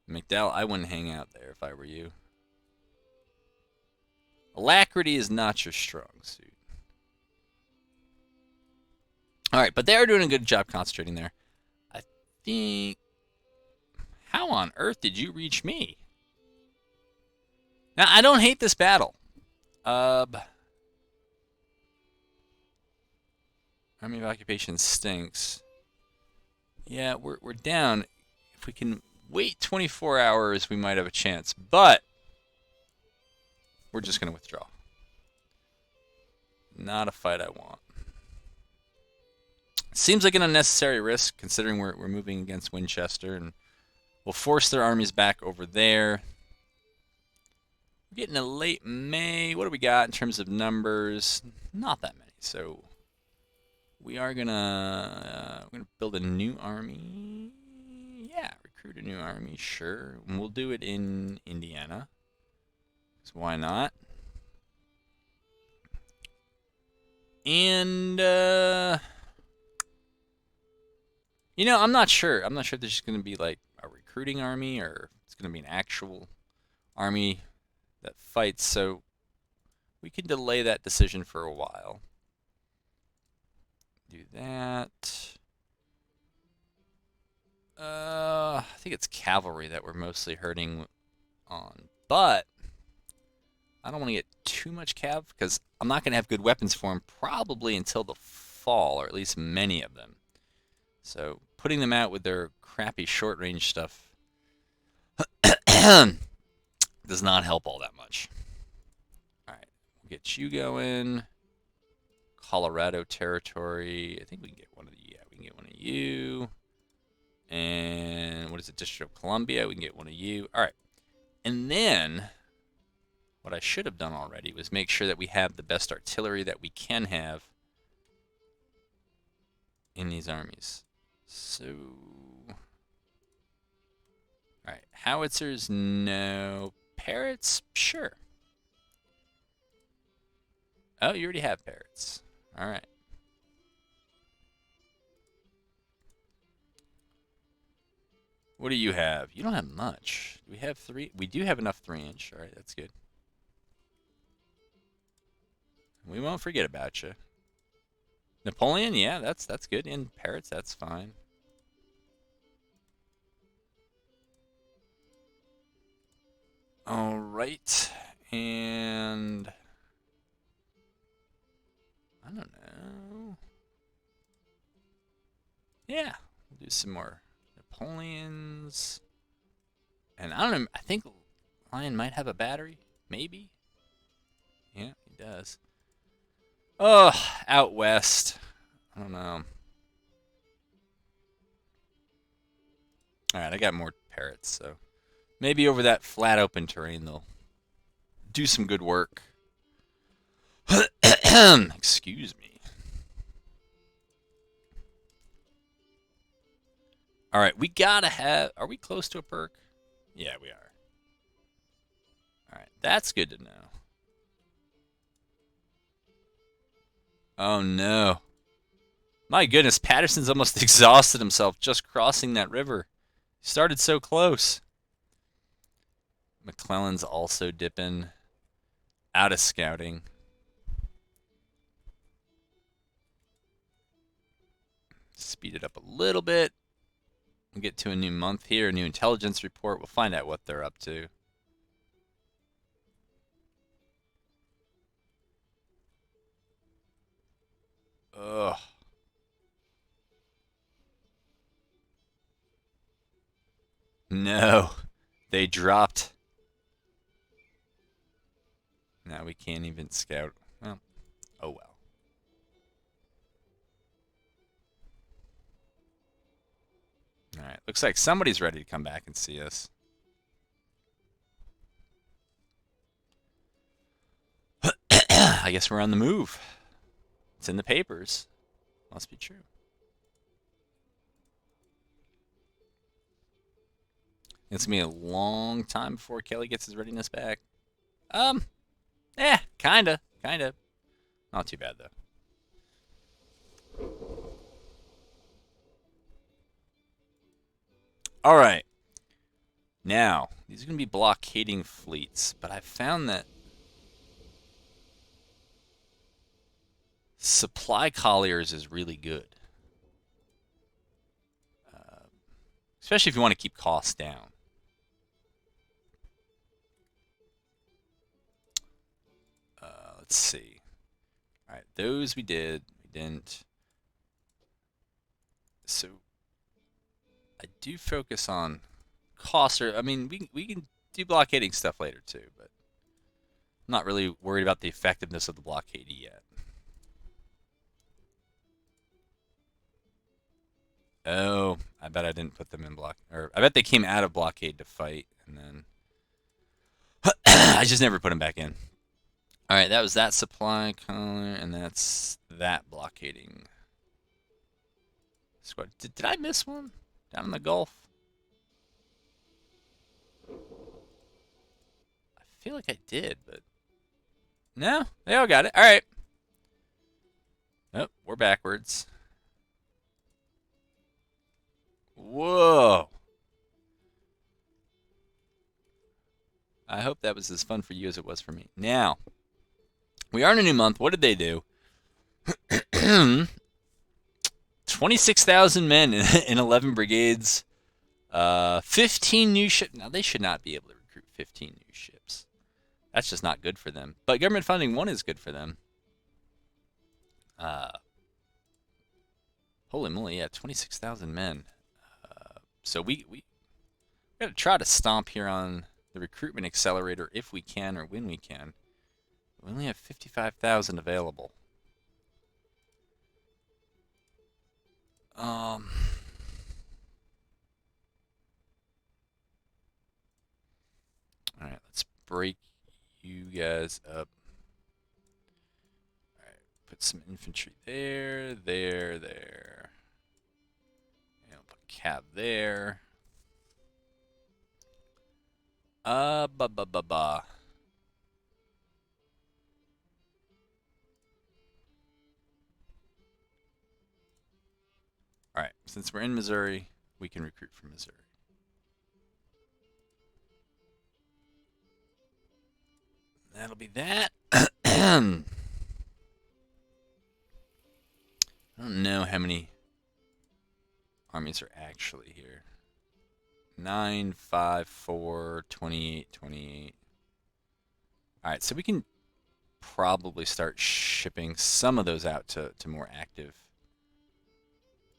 McDowell, I wouldn't hang out there if I were you. Alacrity is not your strong suit. Alright, but they are doing a good job concentrating there. I think... How on earth did you reach me? Now, I don't hate this battle. Army of Occupation stinks. Yeah, we're down. If we can wait 24 hours, we might have a chance. But we're just going to withdraw. Not a fight I want. Seems like an unnecessary risk, considering we're moving against Winchester, and we'll force their armies back over there. We're getting a late May. What do we got in terms of numbers? Not that many. So we are gonna build a new army. Yeah, recruit a new army, sure. And we'll do it in Indiana. So why not? And you know, I'm not sure. I'm not sure if there's just going to be like a recruiting army or it's going to be an actual army that fights. So we can delay that decision for a while. Do that. I think it's cavalry that we're mostly hurting on. But I don't want to get too much cav because I'm not going to have good weapons for them probably until the fall, or at least many of them. So putting them out with their crappy short-range stuff does not help all that much. All right, we'll get you going. Colorado territory. I think we can get one of you. Yeah, we can get one of you. And what is it? District of Columbia. We can get one of you. All right. And then what I should have done already was make sure that we have the best artillery that we can have in these armies. So, all right, howitzers, no. Parrots, sure. Oh, you already have parrots. All right. What do you have? You don't have much. Do we have 3? We do have enough 3-inch. All right, that's good. We won't forget about you. Napoleon, yeah, that's good. And parrots, that's fine. All right, and I don't know. Yeah, we'll do some more Napoleons. And I don't know, I think Lion might have a battery, maybe. Yeah, he does. Oh, out west. I don't know. All right, I got more parrots, so maybe over that flat open terrain they'll do some good work. Excuse me. All right, we gotta have. Are we close to a perk? Yeah, we are. All right, that's good to know. Oh no. My goodness, Patterson's almost exhausted himself just crossing that river. He started so close. McClellan's also dipping out of scouting. Speed it up a little bit. We'll get to a new month here, a new intelligence report. We'll find out what they're up to. Ugh. No, they dropped. Now we can't even scout. Well, oh well. All right, looks like somebody's ready to come back and see us. I guess we're on the move. It's in the papers. Must be true. It's gonna be a long time before Kelly gets his readiness back. Kinda. Not too bad though. All right. Now, these are going to be blockading fleets, but I found that supply colliers is really good. Especially if you want to keep costs down. let's see. All right, those we did. We didn't. So I do focus on costs. I mean, we can do blockading stuff later too, but I'm not really worried about the effectiveness of the blockade yet. Oh, I bet I didn't put them in block, or I bet they came out of blockade to fight, and then I just never put them back in. All right, that was that supply collar, and that's that blockading squad. Did I miss one down in the Gulf? I feel like I did, but no, they all got it. All right. Oh, we're backwards. Whoa. I hope that was as fun for you as it was for me. Now, we are in a new month. What did they do? 26,000 men in 11 brigades. 15 new ships. Now, they should not be able to recruit 15 new ships. That's just not good for them. But government funding 1 is good for them. Holy moly, yeah, 26,000 men. So we got to try to stomp here on the recruitment accelerator if we can or when we can. We only have 55,000 available. All right, let's break you guys up. All right, put some infantry there. And put cav there. All right, since we're in Missouri, we can recruit from Missouri. That'll be that. I don't know how many armies are actually here. 9, 5, 4, 28, 28. All right, so we can probably start shipping some of those out to more active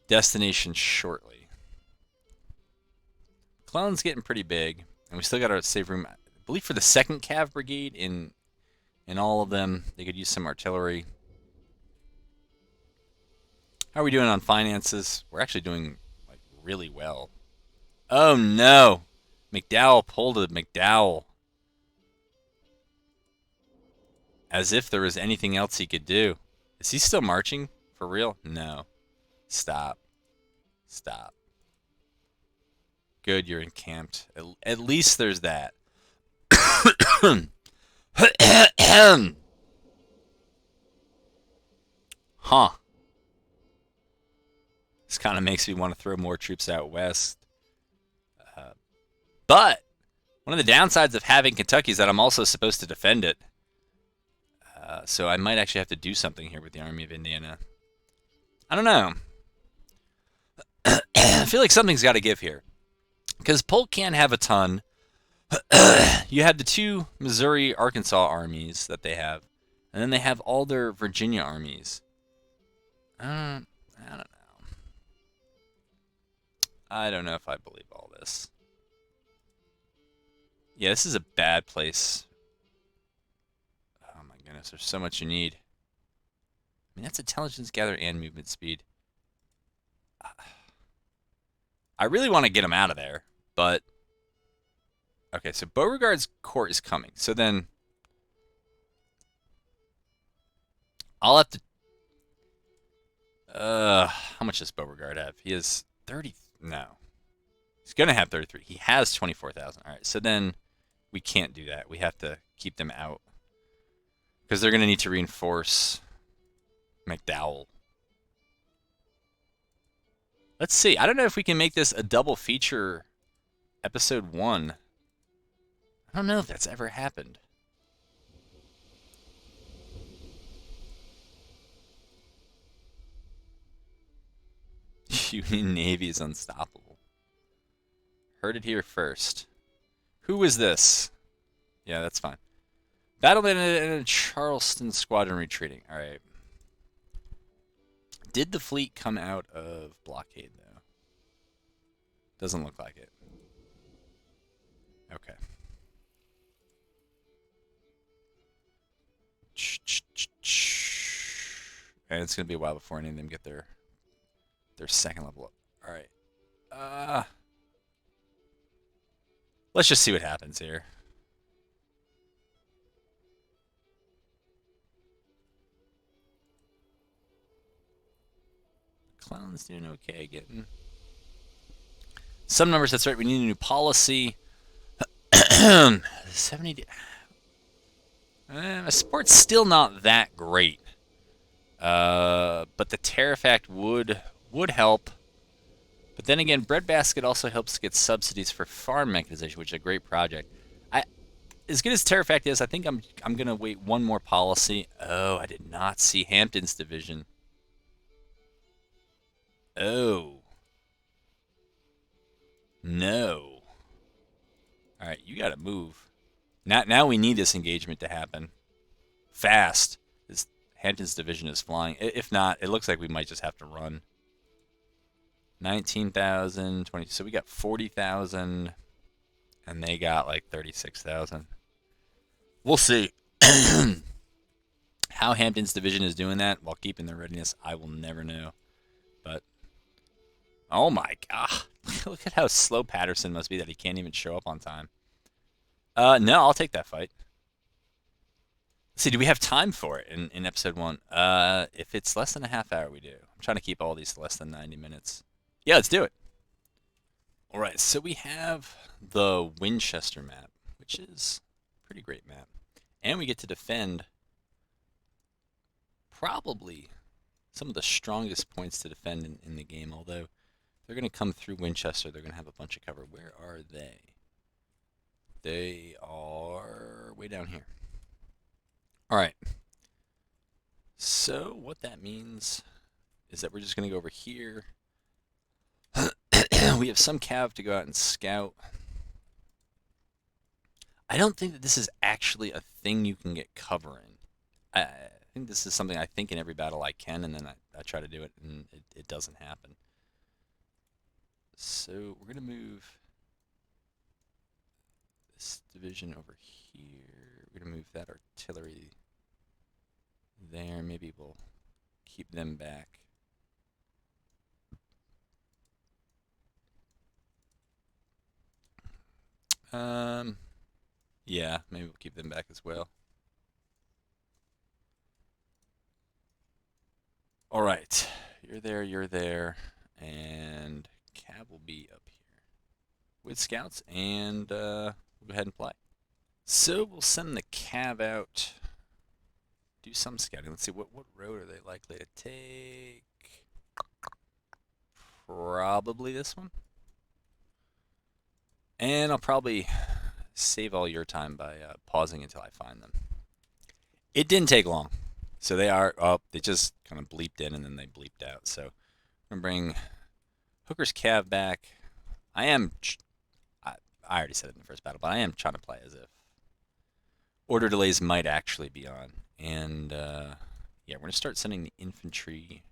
destinations shortly. McClellan's getting pretty big, and we still got to save room. I believe for the 2nd Cav Brigade in all of them, they could use some artillery. How are we doing on finances? We're actually doing like really well. Oh no! McDowell pulled a McDowell. As if there was anything else he could do. Is he still marching? For real? No. Stop. Stop. Good, you're encamped. At least there's that. Huh. This kind of makes me want to throw more troops out west. But one of the downsides of having Kentucky is that I'm also supposed to defend it. So I might actually have to do something here with the Army of Indiana. I don't know. I feel like something's got to give here. Because Polk can't have a ton. You have the 2 Missouri, Arkansas armies that they have. And then they have all their Virginia armies. I don't know. I don't know if I believe all this. Yeah, this is a bad place. Oh my goodness, there's so much you need. I mean, that's intelligence gather and movement speed. I really want to get them out of there, but... Okay, so Beauregard's court is coming. So then... I'll have to... how much does Beauregard have? He has 30... No. He's going to have 33. He has 24,000. All right, so then we can't do that. We have to keep them out. Because they're going to need to reinforce McDowell. Let's see. I don't know if we can make this a double feature episode 1. I don't know if that's ever happened. Union Navy is unstoppable. Heard it here first. Who is this? Yeah, that's fine. Battleman and a Charleston squadron retreating. All right. Did the fleet come out of blockade, though? Doesn't look like it. Okay. And it's going to be a while before any of them get their second level up. All right. Let's just see what happens here. Clown's doing okay getting some numbers. That's right. We need a new policy. 70. Sport's still not that great. But the Tariff Act would help. But then again, Breadbasket also helps get subsidies for farm mechanization, which is a great project. As good as Tariff Act is, I think I'm gonna wait one more policy. Oh, I did not see Hampton's division. Oh. No. Alright, you gotta move. Now we need this engagement to happen. Fast. This Hampton's division is flying. If not, it looks like we might just have to run. 19,000, 20. So we got 40,000, and they got like 36,000. We'll see. How Hampton's division is doing that while keeping their readiness, I will never know. But, oh my god. Look at how slow Patterson must be that he can't even show up on time. No, I'll take that fight. Let's see, do we have time for it in episode 1? If it's less than a half hour, we do. I'm trying to keep all these less than 90 minutes. Yeah, let's do it. All right, so we have the Winchester map, which is a pretty great map. And we get to defend probably some of the strongest points to defend in the game, although they're going to come through Winchester. They're going to have a bunch of cover. Where are they? They are way down here. All right. So what that means is that we're just going to go over here. We have some cav to go out and scout. I don't think that this is actually a thing you can get cover in. I think this is something I think in every battle I can, and then I try to do it, and it doesn't happen. So we're going to move this division over here. We're going to move that artillery there. Maybe we'll keep them back. Yeah, maybe we'll keep them back as well. All right, you're there, and Cab will be up here with scouts, and we'll go ahead and play. So we'll send the Cab out, do some scouting. Let's see, what road are they likely to take? Probably this one. And I'll probably save all your time by pausing until I find them. It didn't take long. So they are up. They just kind of bleeped in and then they bleeped out. So I'm going to bring Hooker's Cav back. I already said it in the first battle, but I am trying to play as if order delays might actually be on. And yeah, we're going to start sending the infantry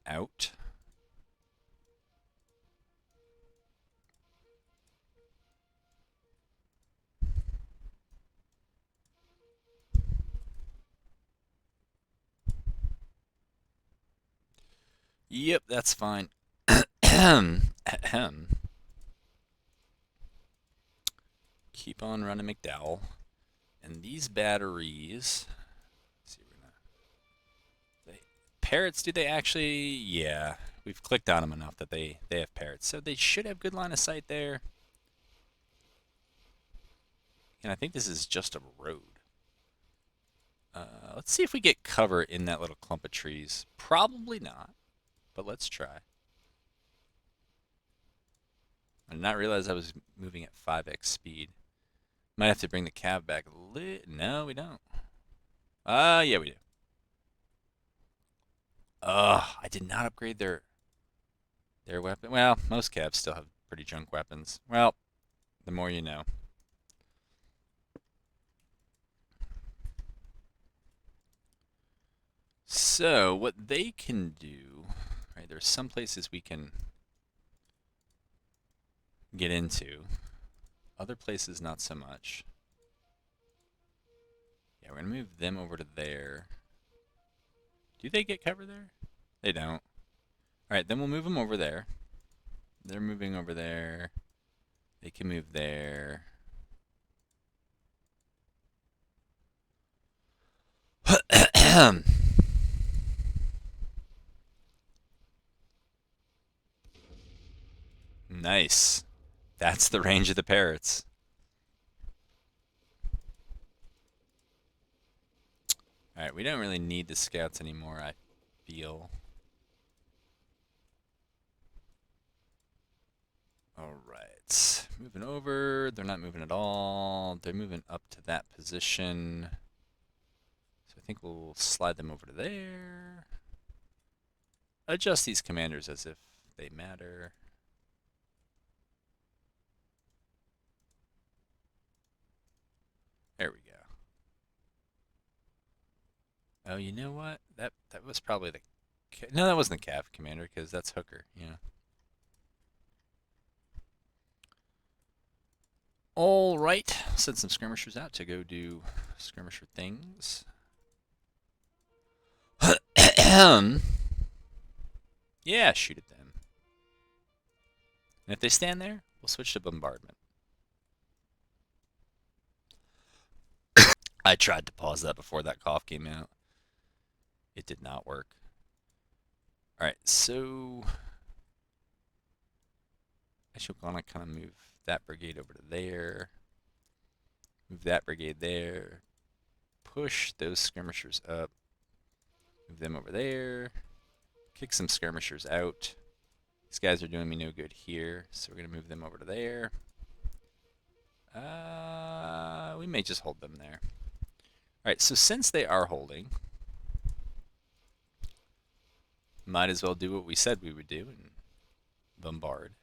out. Yep, that's fine. Keep on running McDowell. And these batteries... Let's see, parrots, do they actually... Yeah, we've clicked on them enough that they have parrots. So they should have good line of sight there. And I think this is just a road. Let's see if we get cover in that little clump of trees. Probably not, but let's try. I did not realize I was moving at 5x speed. Might have to bring the cab back a little. No, we don't. Yeah, we do. I did not upgrade their weapon. Well, most cabs still have pretty junk weapons. Well, the more you know. So what they can do, right? There's some places we can get into. Other places, not so much. Yeah, we're going to move them over to there. Do they get cover there? They don't. Alright, then we'll move them over there. They're moving over there. They can move there. Nice. That's the range of the parrots. Alright, we don't really need the scouts anymore, I feel. Alright. Moving over. They're not moving at all. They're moving up to that position. So I think we'll slide them over to there. Adjust these commanders as if they matter. There we go. Oh, you know what? That was probably the... No, that wasn't the Cav commander, because that's Hooker, yeah. All right, send some skirmishers out to go do skirmisher things. Yeah, shoot at them. And if they stand there, we'll switch to bombardment. I tried to pause that before that cough came out. It did not work. Alright, so... I should want to kind of move that brigade over to there. Move that brigade there. Push those skirmishers up. Move them over there. Kick some skirmishers out. These guys are doing me no good here, so we're going to move them over to there. We may just hold them there. Alright, so since they are holding, might as well do what we said we would do and bombard.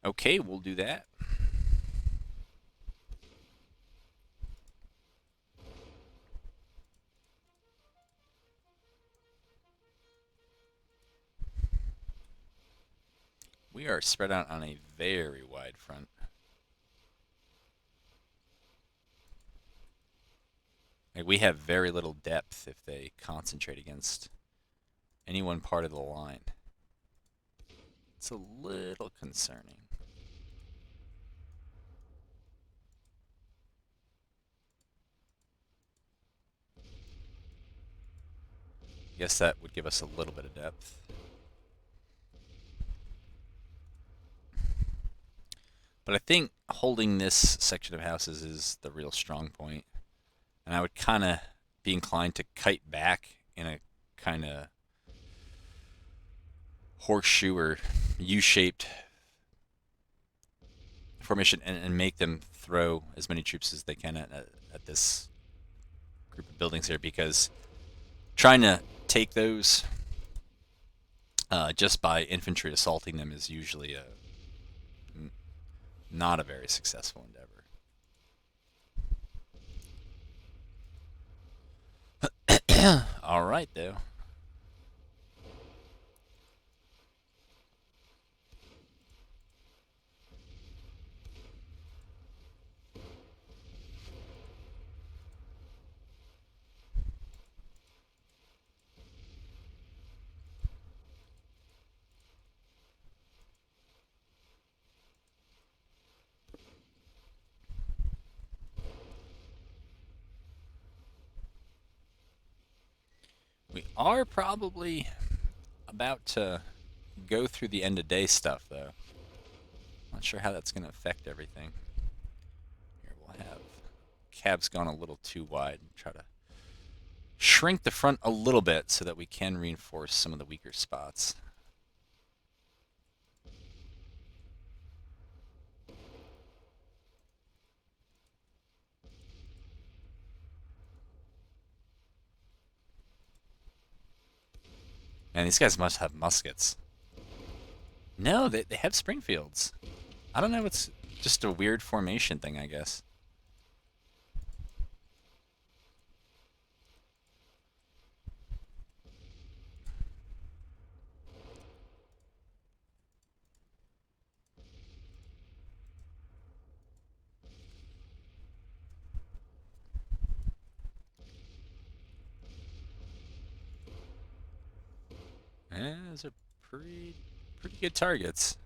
Okay, we'll do that. We are spread out on a very wide front. Like, we have very little depth if they concentrate against any one part of the line. It's a little concerning. I guess that would give us a little bit of depth. But I think holding this section of houses is the real strong point. And I would kind of be inclined to kite back in a kind of horseshoe or U-shaped formation and make them throw as many troops as they can at this group of buildings here, because trying to take those just by infantry assaulting them is usually not a very successful endeavor. All right, though. We are probably about to go through the end of day stuff, though. Not sure how that's going to affect everything. Here we'll have cabs gone a little too wide. Try to shrink the front a little bit so that we can reinforce some of the weaker spots. Man, these guys must have muskets. No, they have Springfields. I don't know what's... Just a weird formation thing, I guess. Those are pretty good targets.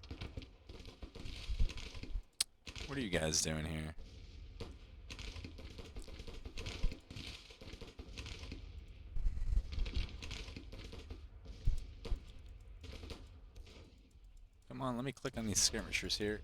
What are you guys doing here? Come on, let me click on these skirmishers here.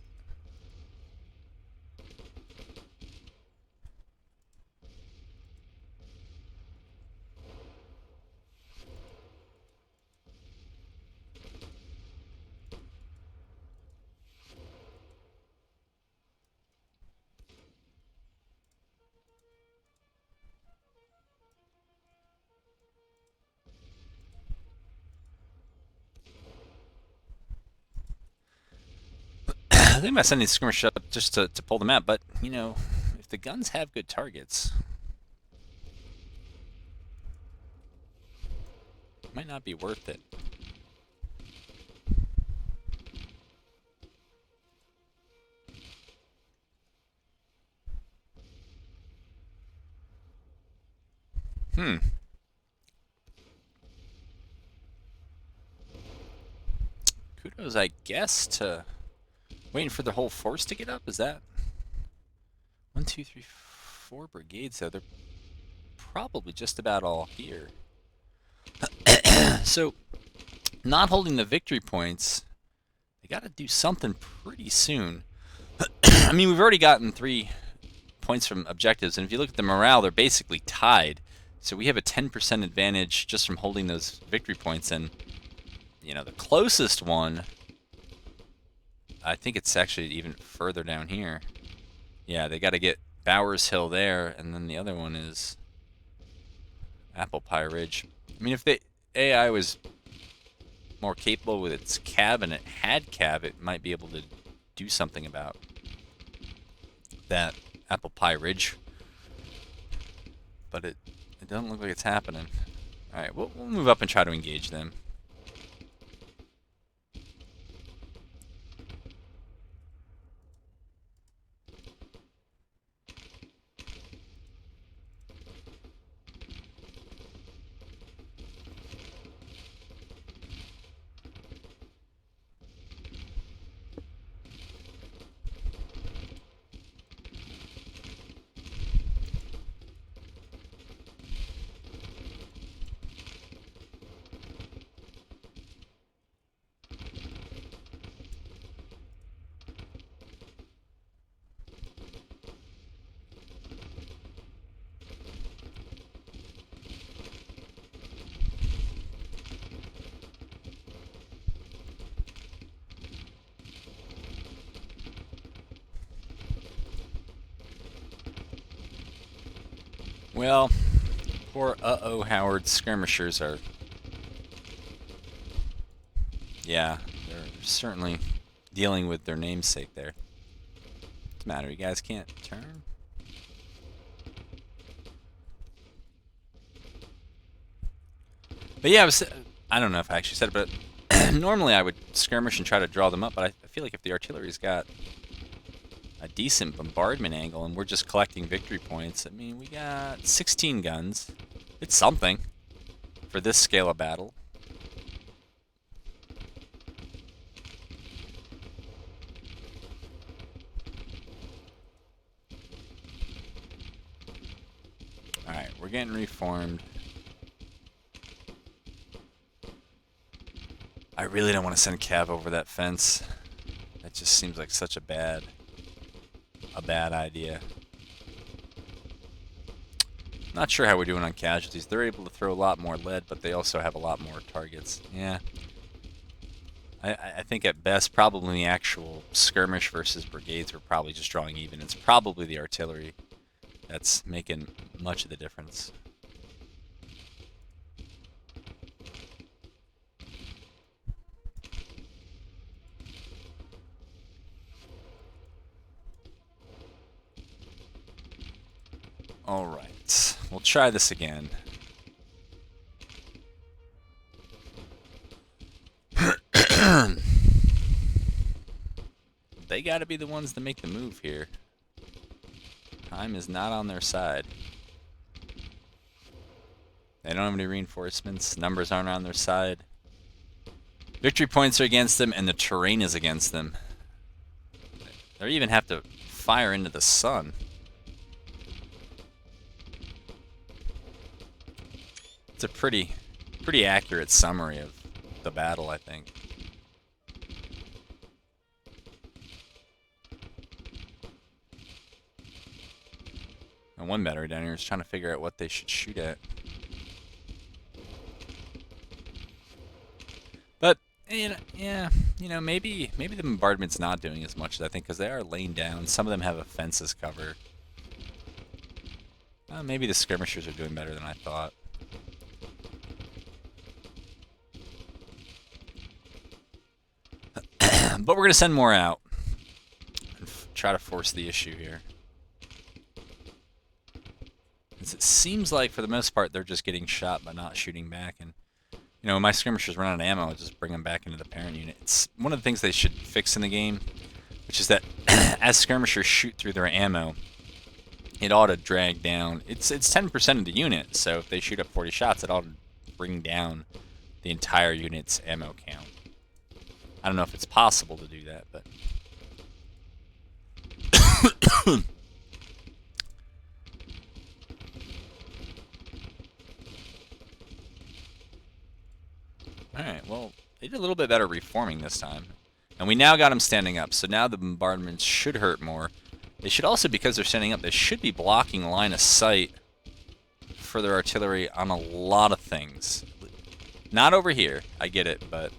I think about sending skirmishers up just to pull them out, but, you know, if the guns have good targets, it might not be worth it. Kudos, I guess, to waiting for the whole force to get up. Is that 1, 2, 3, 4 brigades? Though they're probably just about all here. So, not holding the victory points, they got to do something pretty soon. I mean, we've already gotten 3 points from objectives, and if you look at the morale, they're basically tied. So we have a 10% advantage just from holding those victory points, and you know, the closest one, I think it's actually even further down here. Yeah, they got to get Bowers Hill there, and then the other one is Apple Pie Ridge. I mean, if the AI was more capable with its cab and it had cab, it might be able to do something about that Apple Pie Ridge. But it doesn't look like it's happening. Alright, we'll move up and try to engage them. Well, poor Howard skirmishers are... Yeah, they're certainly dealing with their namesake there. What's the matter? You guys can't turn? But yeah, I don't know if I actually said it, but normally I would skirmish and try to draw them up, but I feel like if the artillery's got a decent bombardment angle and we're just collecting victory points, I mean, we got 16 guns. It's something for this scale of battle. Alright, we're getting reformed. I really don't want to send Cav over that fence. That just seems like such a bad idea. Not sure how we're doing on casualties. They're able to throw a lot more lead, but they also have a lot more targets. Yeah. I think at best, probably the actual skirmish versus brigades, we're probably just drawing even. It's probably the artillery that's making much of the difference. Alright, we'll try this again. They gotta be the ones to make the move here. Time is not on their side. They don't have any reinforcements. Numbers aren't on their side. Victory points are against them, and the terrain is against them. They even have to fire into the sun. It's a pretty accurate summary of the battle, I think. And one battery down here is trying to figure out what they should shoot at. But yeah, you know, maybe the bombardment's not doing as much as I think, because they are laying down. Some of them have a fences cover. Maybe the skirmishers are doing better than I thought. But we're going to send more out and try to force the issue here. It seems like, for the most part, they're just getting shot but not shooting back. And, you know, when my skirmishers run out of ammo, I'll just bring them back into the parent unit. It's one of the things they should fix in the game, which is that as skirmishers shoot through their ammo, it ought to drag down. It's 10% of the unit, so if they shoot up 40 shots, it ought to bring down the entire unit's ammo count. I don't know if it's possible to do that, but... Alright, well, they did a little bit better reforming this time. And we now got them standing up, so now the bombardments should hurt more. They should also, because they're standing up, they should be blocking line of sight for their artillery on a lot of things. Not over here, I get it, but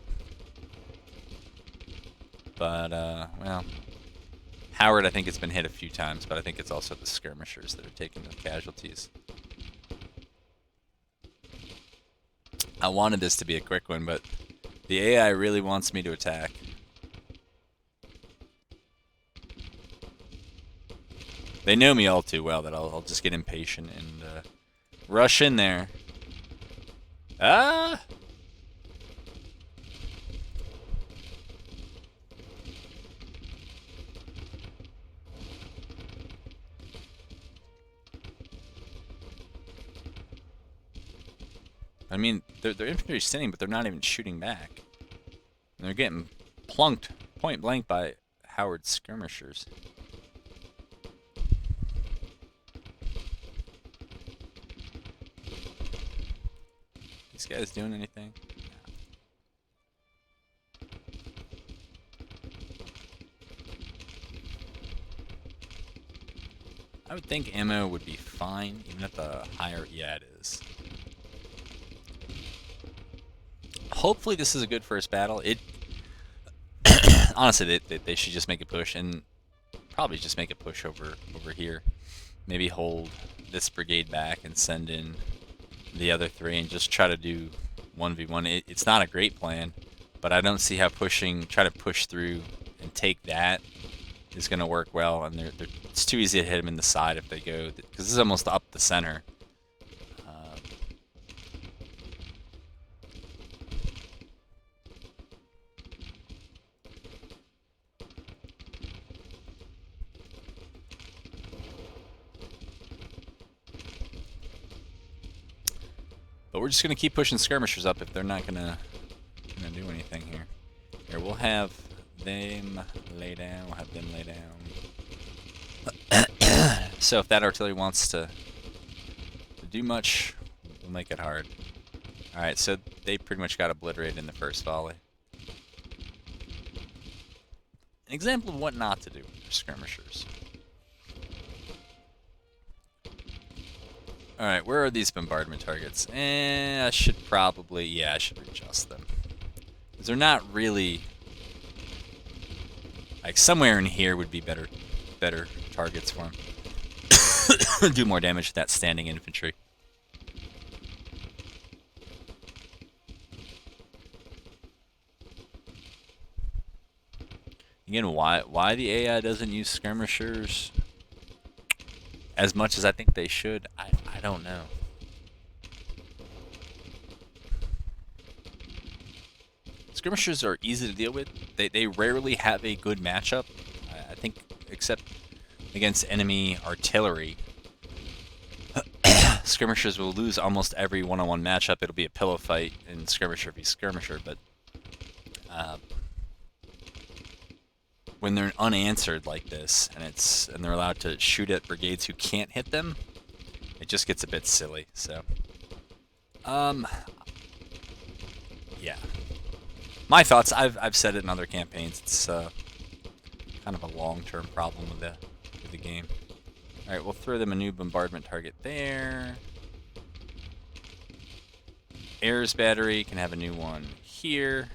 well, Howard, I think, has been hit a few times, but I think it's also the skirmishers that are taking the casualties. I wanted this to be a quick one, but the AI really wants me to attack. They know me all too well that I'll just get impatient and rush in there. Ah! I mean, their infantry is standing, but they're not even shooting back. And they're getting plunked point blank by Howard's skirmishers. These guys doing anything? No. I would think ammo would be fine, even at the higher... Yeah, it is. Hopefully this is a good first battle. Honestly, they should just make a push, and probably just make a push over here. Maybe hold this brigade back and send in the other three and just try to do 1v1. It's not a great plan, but I don't see how try to push through and take that is going to work well. And it's too easy to hit them in the side if they go, because this is almost up the center. But we're just going to keep pushing skirmishers up if they're not going to do anything here. Here, we'll have them lay down. We'll have them lay down. So if that artillery wants to do much, we'll make it hard. Alright, so they pretty much got obliterated in the first volley. An example of what not to do with your skirmishers. Alright, where are these bombardment targets? I should probably... Yeah, I should readjust them. Because they're not really... Like, somewhere in here would be better targets for them. Do more damage to that standing infantry. Again, why the AI doesn't use skirmishers? as much as I think they should. I don't know. Skirmishers are easy to deal with. They rarely have a good matchup. I think, except against enemy artillery. Skirmishers will lose almost every one-on-one matchup. It'll be a pillow fight in skirmisher v skirmisher, but when they're unanswered like this, and they're allowed to shoot at brigades who can't hit them, it just gets a bit silly. So, yeah. My thoughts. I've said it in other campaigns. It's kind of a long-term problem with the game. All right, we'll throw them a new bombardment target there. Ayers battery can have a new one here.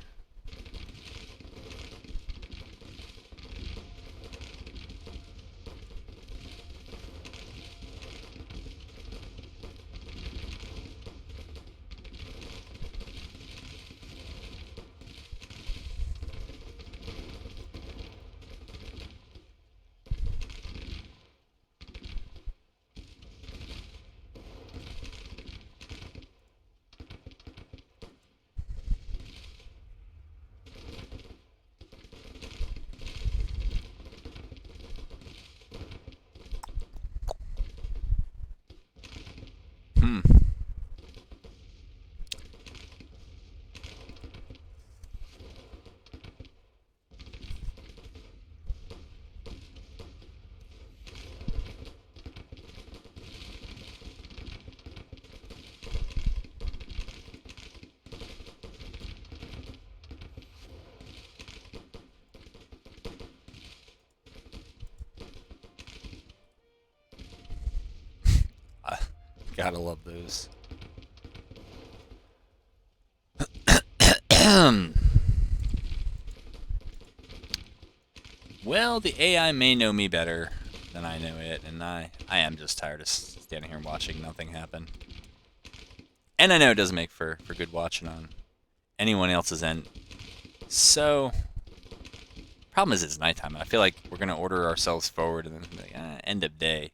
Gotta love those. Well, the AI may know me better than I know it, and I am just tired of standing here watching nothing happen. And I know it doesn't make for good watching on anyone else's end. So, problem is it's nighttime, and I feel like we're gonna order ourselves forward, and then like, end of day.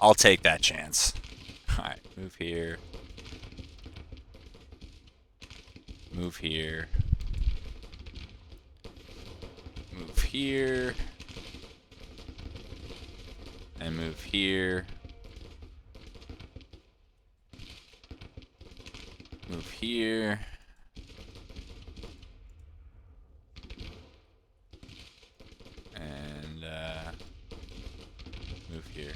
I'll take that chance. Alright, move here. Move here. Move here. And move here. Move here. And move here.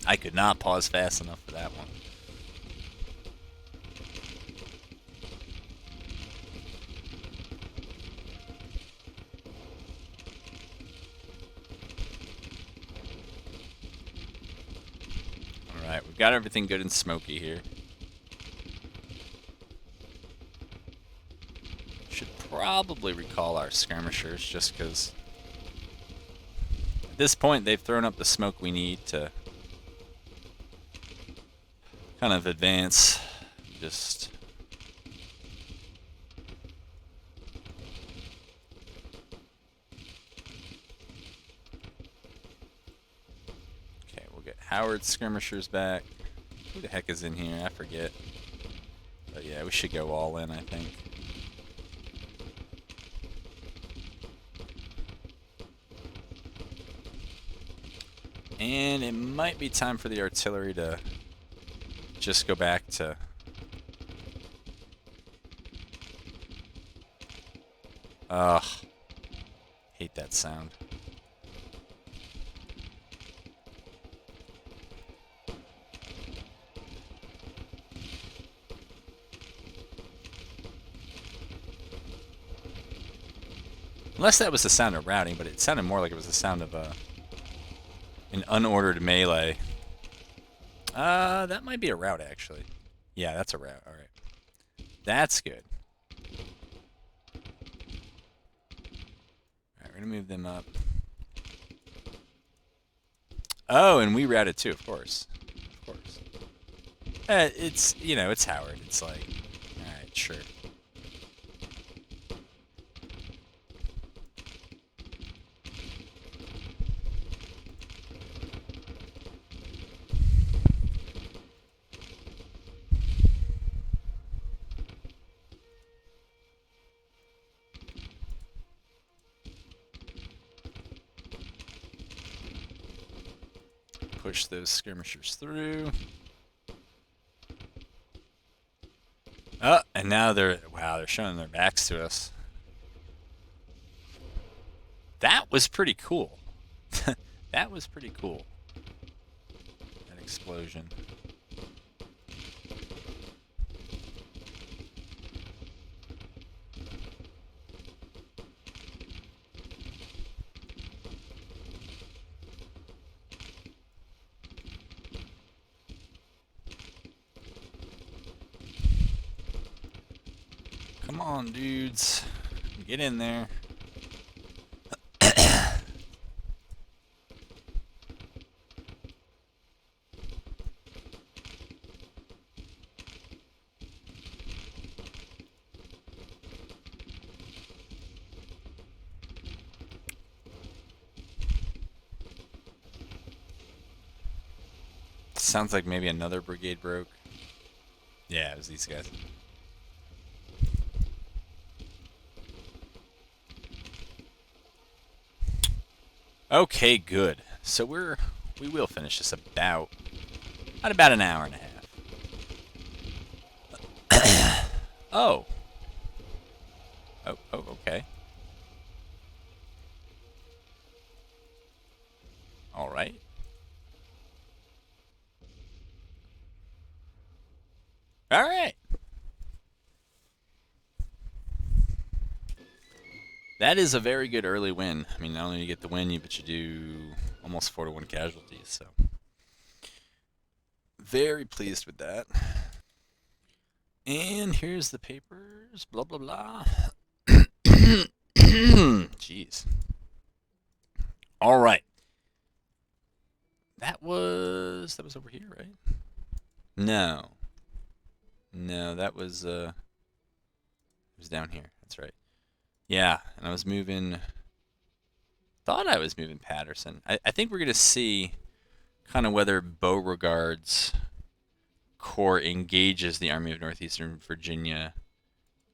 I could not pause fast enough for that one. Alright, we've got everything good and smoky here. Should probably recall our skirmishers just because at this point they've thrown up the smoke we need to kind of advance. Just okay, we'll get Howard's skirmishers back. Who the heck is in here? I forget. But yeah, we should go all in, I think. And it might be time for the artillery to just go back to... Ugh. Hate that sound. Unless that was the sound of routing, but it sounded more like it was the sound of an unordered melee. That might be a rout, actually. Yeah, that's a rout. All right. That's good. All right, we're going to move them up. Oh, and we routed too, of course. Of course. It's, you know, it's Howard. It's like, all right, sure. Push those skirmishers through. Oh, and now they're showing their backs to us. That was pretty cool. That was pretty cool. That explosion. Come on, dudes. Get in there. Sounds like maybe another brigade broke. Yeah, it was these guys. Okay, good. So we will finish this about an hour and a half. Oh. Oh, okay. All right. All right. That is a very good early win. I mean, not only do you get the win, but you do almost 4-1 casualties, so very pleased with that. And here's the papers, blah, blah, blah. Jeez. All right. That was over here, right? No. No, that was it was down here. That's right. Yeah, and I was moving. Thought I was moving Patterson. I think we're gonna see kind of whether Beauregard's corps engages the Army of Northeastern Virginia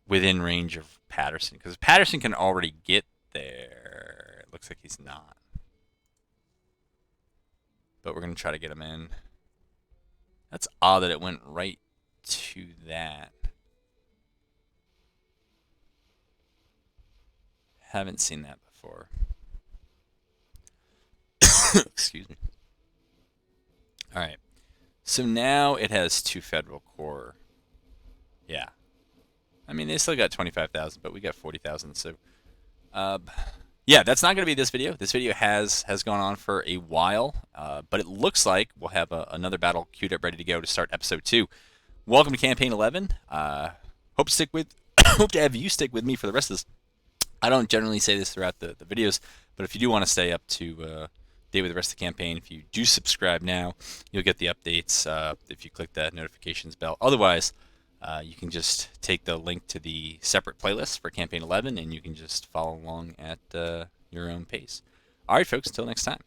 within range of Patterson, because Patterson can already get there. It looks like he's not, but we're gonna try to get him in. That's odd that it went right to that. Haven't seen that before. Excuse me. All right. So now it has 2 federal corps. Yeah. I mean, they still got 25,000, but we got 40,000. So, yeah, that's not going to be this video. This video has gone on for a while, but it looks like we'll have another battle queued up ready to go to start episode 2. Welcome to Campaign 11. Hope to have you stick with me for the rest of this. I don't generally say this throughout the videos, but if you do want to stay up to date with the rest of the campaign, if you do subscribe now, you'll get the updates if you click that notifications bell. Otherwise, you can just take the link to the separate playlist for Campaign 11, and you can just follow along at your own pace. All right, folks, until next time.